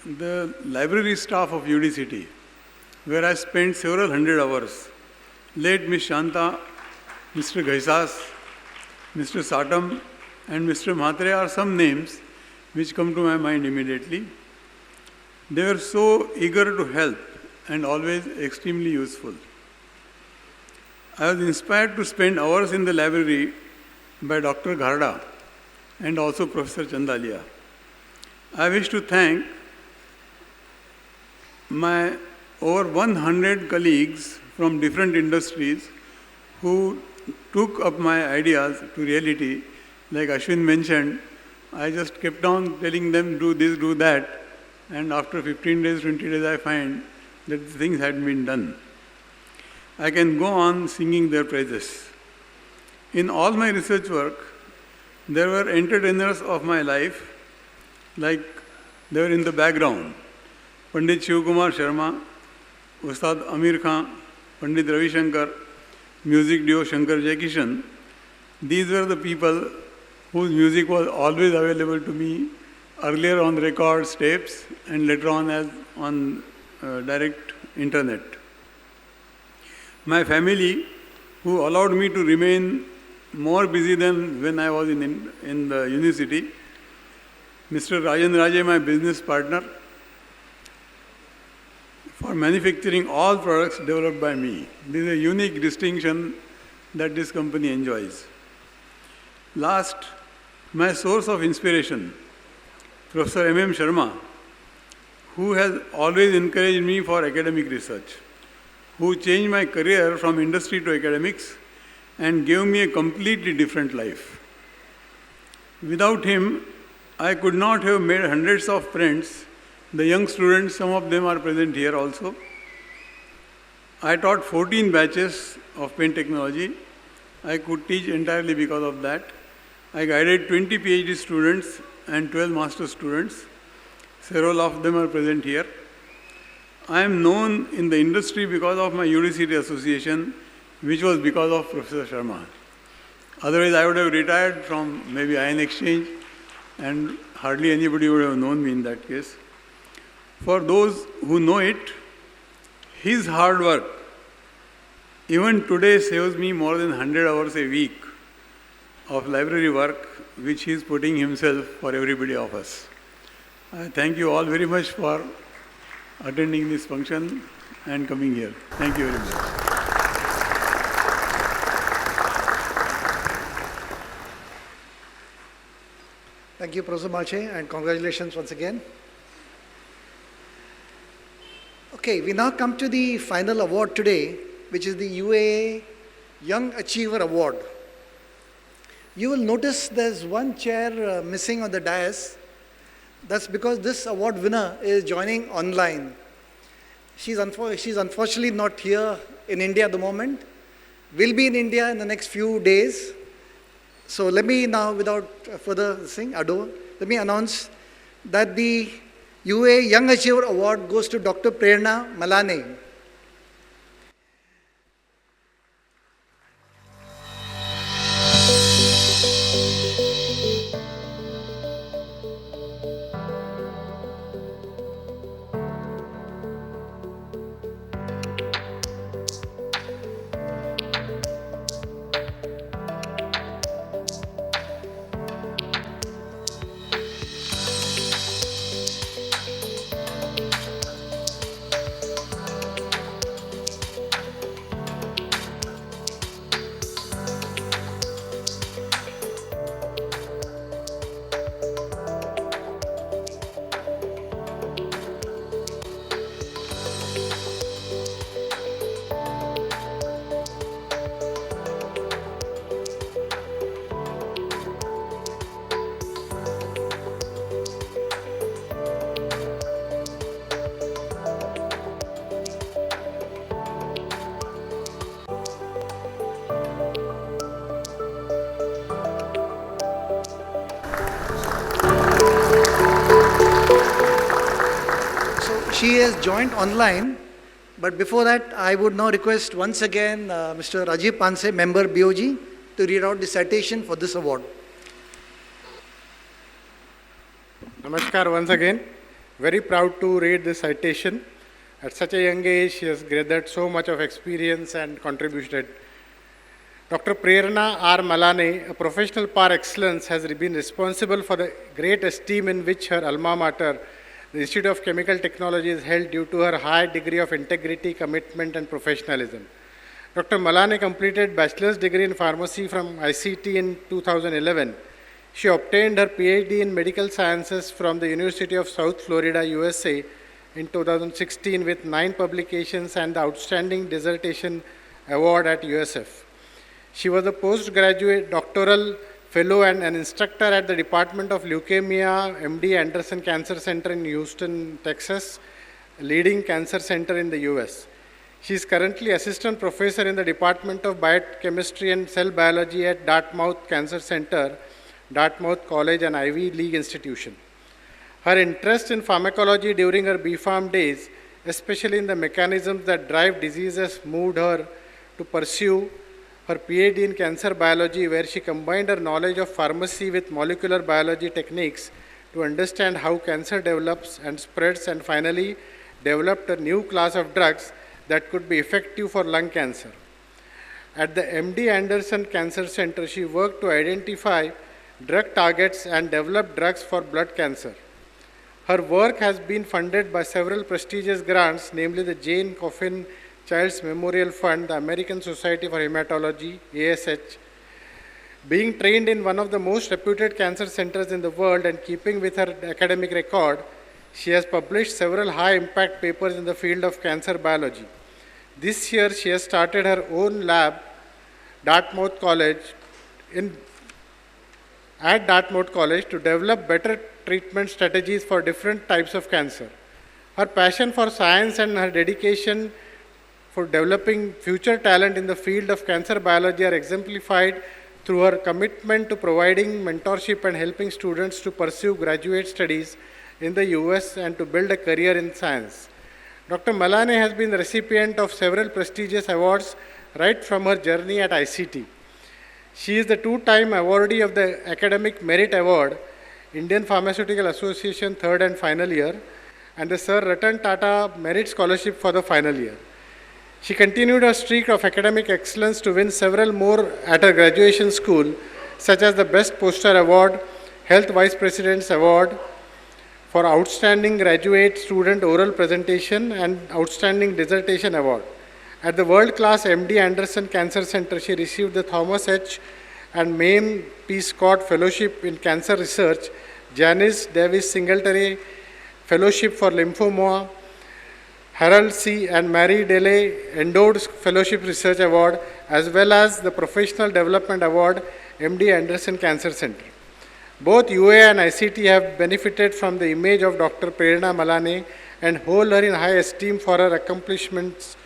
the library staff of UDCT, where I spent several hundred hours. Late Ms. Shanta, Mr. Ghaisas, Mr. Satam, and Mr. Mhatre are some names which come to my mind immediately. They were so eager to help and always extremely useful. I was inspired to spend hours in the library by Dr. Gharda and also Professor Chandalia. I wish to thank my over 100 colleagues from different industries who took up my ideas to reality. Like Ashwin mentioned, I just kept on telling them, do this, do that, and after 15 days, 20 days, I find that things had been done. I can go on singing their praises. In all my research work, there were entertainers of my life, like they were in the background. Pandit Shivkumar Sharma, Ustad Amir Khan, Pandit Ravi Shankar, music duo Shankar Jaikishan. These were the people whose music was always available to me, earlier on records, tapes, and later on as on direct internet. My family, who allowed me to remain more busy than when I was in the university. Mr. Rajan Raje, my business partner, for manufacturing all products developed by me. This is a unique distinction that this company enjoys. Last, my source of inspiration, Professor M.M. Sharma, who has always encouraged me for academic research, who changed my career from industry to academics and gave me a completely different life. Without him, I could not have made hundreds of friends. The young students, some of them are present here also. I taught 14 batches of paint technology. I could teach entirely because of that. I guided 20 PhD students and 12 master students. Several of them are present here. I am known in the industry because of my UDCT association, which was because of Professor Sharma. Otherwise, I would have retired from maybe Ion Exchange, and hardly anybody would have known me in that case. For those who know it, his hard work, even today, saves me more than 100 hours a week of library work, which he is putting himself for everybody of us. I thank you all very much for attending this function and coming here. Thank you very much. Thank you, Professor Malche, and congratulations once again. Okay, we now come to the final award today, which is the UAA Young Achiever Award. You will notice there's one chair missing on the dais. That's because this award winner is joining online. She's unfortunately not here in India at the moment. Will be in India in the next few days. So let me now, without further ado, let me announce that the UA Young Achiever Award goes to Dr. Prerna Malane. She has joined online, but before that, I would now request once again Mr. Rajiv Panse, member BOG, to read out the citation for this award. Namaskar once again. Very proud to read this citation. At such a young age, she has gathered so much of experience and contributed. Dr. Prerna R. Malane, a professional par excellence, has been responsible for the great esteem in which her alma mater, the Institute of Chemical Technology, is held due to her high degree of integrity, commitment, and professionalism. Dr. Malane completed bachelor's degree in pharmacy from ICT in 2011. She obtained her PhD in medical sciences from the University of South Florida, USA in 2016 with 9 publications and the Outstanding Dissertation Award at USF. She was a postgraduate doctoral fellow and an instructor at the Department of Leukemia, MD Anderson Cancer Center in Houston, Texas, a leading cancer center in the US. She is currently assistant professor in the Department of Biochemistry and Cell Biology at Dartmouth Cancer Center, Dartmouth College, an Ivy League institution. Her interest in pharmacology during her B.Pharm days, especially in the mechanisms that drive diseases, moved her to pursue her PhD in cancer biology, where she combined her knowledge of pharmacy with molecular biology techniques to understand how cancer develops and spreads, and finally developed a new class of drugs that could be effective for lung cancer. At the MD Anderson Cancer Center, she worked to identify drug targets and develop drugs for blood cancer. Her work has been funded by several prestigious grants, namely the Jane Coffin Child's Memorial Fund, the American Society for Hematology, ASH. Being trained in one of the most reputed cancer centers in the world and keeping with her academic record, she has published several high-impact papers in the field of cancer biology. This year, she has started her own lab, Dartmouth College, in, at Dartmouth College to develop better treatment strategies for different types of cancer. Her passion for science and her dedication for developing future talent in the field of cancer biology are exemplified through her commitment to providing mentorship and helping students to pursue graduate studies in the US and to build a career in science. Dr. Malane has been the recipient of several prestigious awards right from her journey at ICT. She is the two-time awardee of the Academic Merit Award, Indian Pharmaceutical Association third and final year, and the Sir Ratan Tata Merit Scholarship for the final year. She continued her streak of academic excellence to win several more at her graduation school, such as the Best Poster Award, Health Vice President's Award for Outstanding Graduate Student Oral Presentation, and Outstanding Dissertation Award. At the world-class MD Anderson Cancer Center, she received the Thomas H. and Maine P. Scott Fellowship in Cancer Research, Janice Davis Singletary Fellowship for Lymphoma, Harold C. and Mary Dele Endowed Fellowship Research Award, as well as the Professional Development Award, MD Anderson Cancer Center. Both UAA and ICT have benefited from the image of Dr. Prerna Malane and hold her in high esteem for her accomplishments.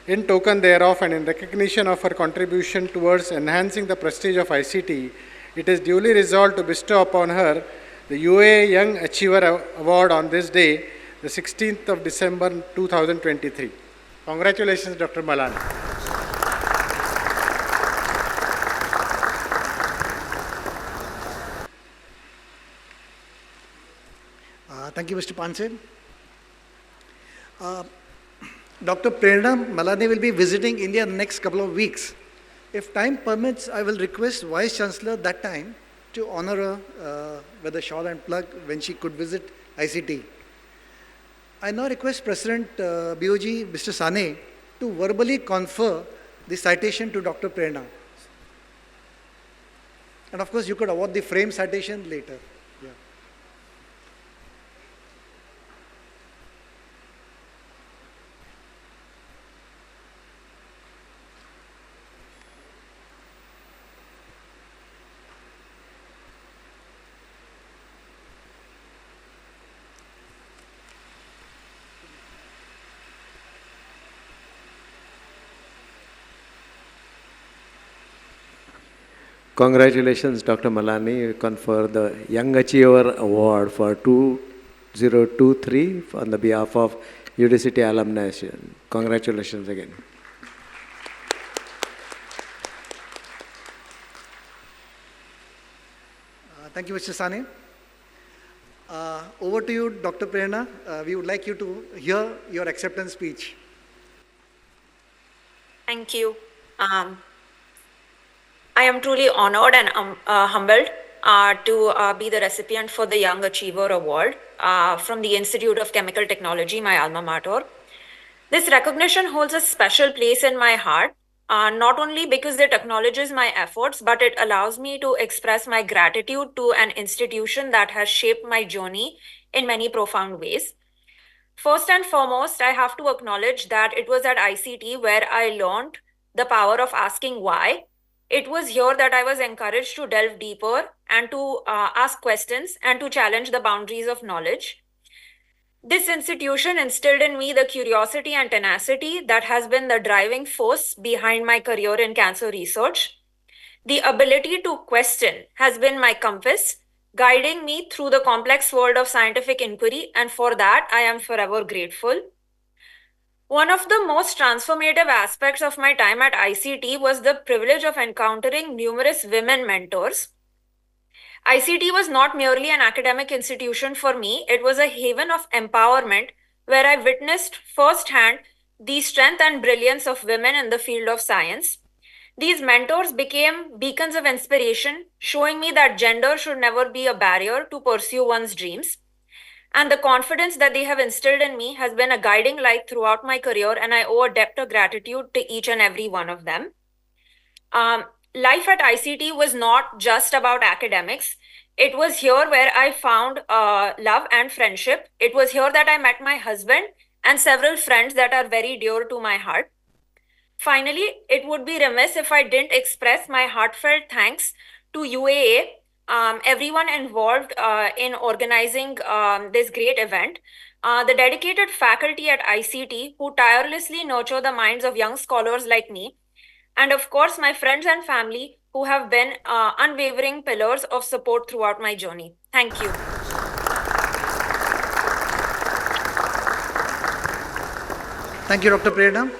In token thereof and in recognition of her contribution towards enhancing the prestige of ICT, it is duly resolved to bestow upon her the UAA Young Achiever Award on this day, the 16th of December 2023. Congratulations, Dr. Malane. Thank you, Mr. Panse. Dr. Prerna Malane will be visiting India in the next couple of weeks. If time permits, I will request Vice Chancellor that time to honor her with a shawl and plug when she could visit ICT. I now request President BOG, Mr. Sane, to verbally confer the citation to Dr. Prerna. And of course, you could award the frame citation later. Yeah. Congratulations, Dr. Malani. You confer the Young Achiever Award for 2023 on the behalf of UDCT Alumni. Congratulations again. Thank you, Mr. Sane. Over to you, Dr. Prerna. We would like you to hear your acceptance speech. Thank you. I am truly honored and humbled to be the recipient for the Young Achiever Award from the Institute of Chemical Technology, my alma mater. This recognition holds a special place in my heart, not only because it acknowledges my efforts, but it allows me to express my gratitude to an institution that has shaped my journey in many profound ways. First and foremost, I have to acknowledge that it was at ICT where I learned the power of asking why. It was here that I was encouraged to delve deeper and to ask questions and to challenge the boundaries of knowledge. This institution instilled in me the curiosity and tenacity that has been the driving force behind my career in cancer research. The ability to question has been my compass, guiding me through the complex world of scientific inquiry, and for that I am forever grateful. One of the most transformative aspects of my time at ICT was the privilege of encountering numerous women mentors. ICT was not merely an academic institution for me, it was a haven of empowerment where I witnessed firsthand the strength and brilliance of women in the field of science. These mentors became beacons of inspiration, showing me that gender should never be a barrier to pursue one's dreams. And the confidence that they have instilled in me has been a guiding light throughout my career, and I owe a debt of gratitude to each and every one of them. Life at ICT was not just about academics. It was here where I found love and friendship. It was here that I met my husband and several friends that are very dear to my heart. Finally, it would be remiss if I didn't express my heartfelt thanks to UAA, everyone involved in organizing this great event, the dedicated faculty at ICT who tirelessly nurture the minds of young scholars like me, and of course, my friends and family who have been unwavering pillars of support throughout my journey. Thank you. Thank you, Dr. Prerna.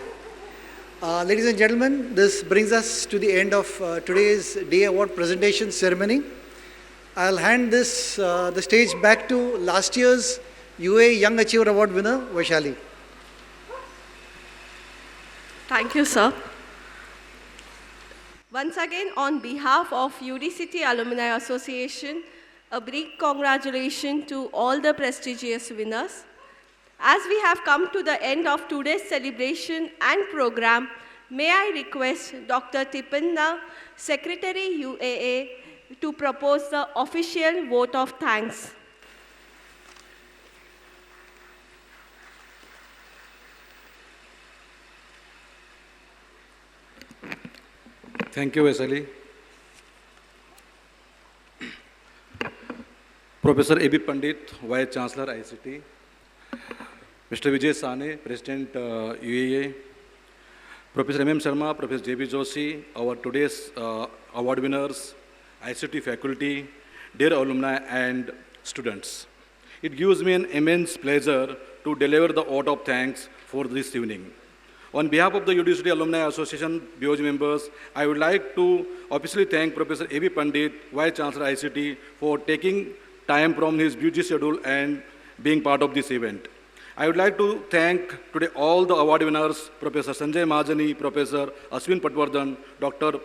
Ladies and gentlemen, this brings us to the end of today's Day Award presentation ceremony. I'll hand the stage back to last year's UA Young Achiever Award winner, Vaishali. Thank you, sir. Once again, on behalf of UDCT Alumni Association, a big congratulations to all the prestigious winners. As we have come to the end of today's celebration and program, may I request Dr. Tipanna, Secretary UAA, to propose the official vote of thanks. Thank you, Vaishali. Professor A.B. Pandit, Vice Chancellor, ICT. Mr. Vijay Sane, President, UAA. Professor M.M. Sharma, Professor J.B. Joshi, our today's award winners, ICT faculty, dear alumni and students. It gives me an immense pleasure to deliver the vote of thanks for this evening. On behalf of the UDCT Alumni Association BOG members, I would like to officially thank Professor A.B. Pandit, Vice Chancellor ICT, for taking time from his busy schedule and being part of this event. I would like to thank today all the award winners, Professor Sanjay Mahajani, Professor Ashwin Patwardhan, Dr.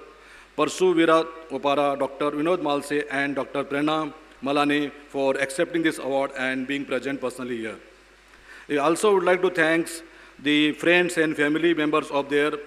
Parsu Vira Opara, Dr. Vinod Malse, and Dr. Prerna Malani for accepting this award and being present personally here. I also would like to thank the friends and family members of for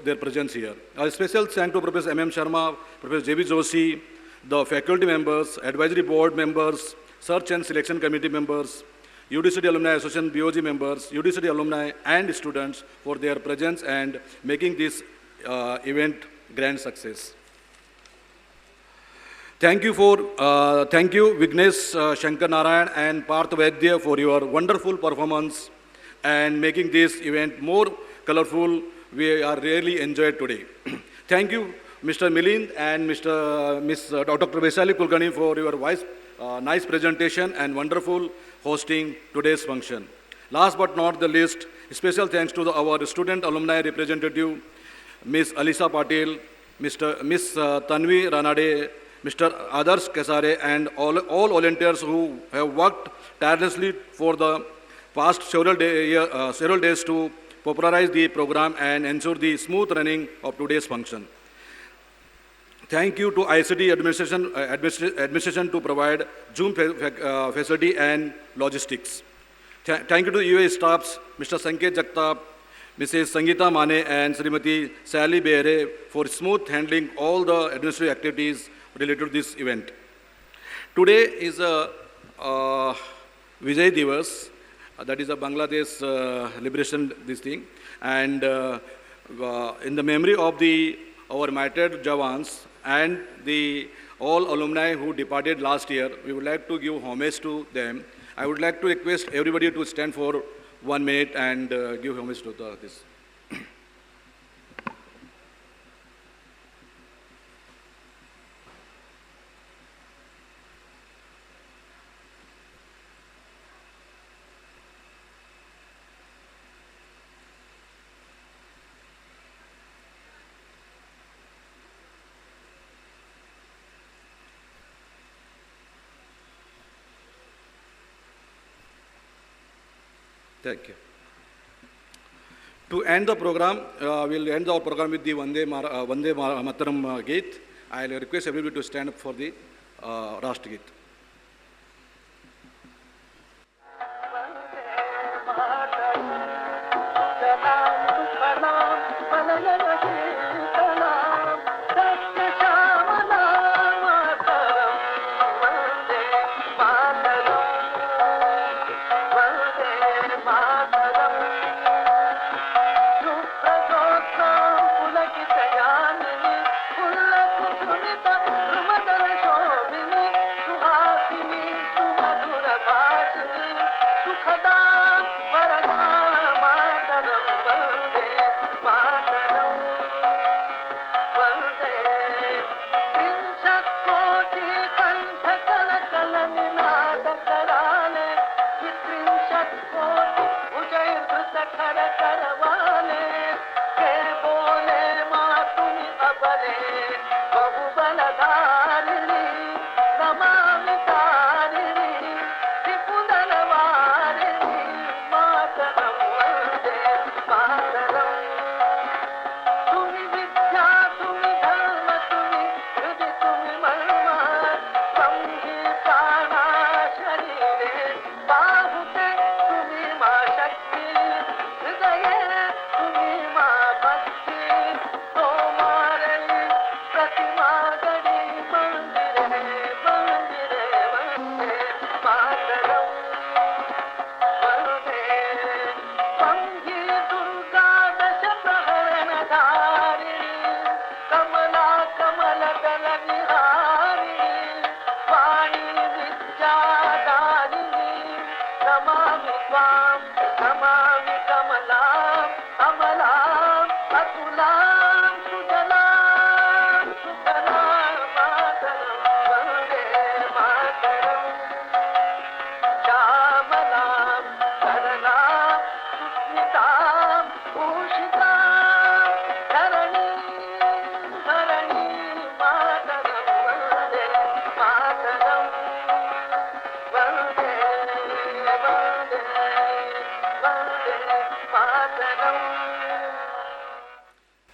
their presence here. A special thanks to Professor M.M. Sharma, Professor J.B. Joshi, the faculty members, advisory board members, search and selection committee members, UDCT Alumni Association BOG members, UDCT alumni and students for their presence and making this event grand success. Thank you, Vignesh Shankar Narayan and Parth Vaidya for your wonderful performance and making this event more colorful. We are really enjoyed today. Thank you, Mr. Milind and Dr. Vaishali Kulkarni for your nice presentation and wonderful hosting today's function. Last but not the least, special thanks to our student alumni representative, Ms. Alisa Patil, Ms. Tanvi Ranade, Mr. Adarsh Kesare, and all volunteers who have worked tirelessly for the past several days to popularize the program and ensure the smooth running of today's function. Thank you to ICT administration to provide Zoom facility and logistics. Thank you to UA staffs, Mr. Sanket Jagtap, Mrs. Sangeeta Mane, and Srimati Sally Behere for smooth handling all the administrative activities related to this event. Today is a Vijay Divas, that is a Bangladesh liberation this thing, and in the memory of our martyred Jawans and all alumni who departed last year, we would like to give homage to them. I would like to request everybody to stand for 1 minute and give homage to this. Thank you. To end the program, we'll end our program with the Vande Mataram Geet. I'll request everybody to stand up for the Rashtra Geet.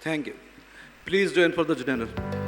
Thank you. Please join for the dinner.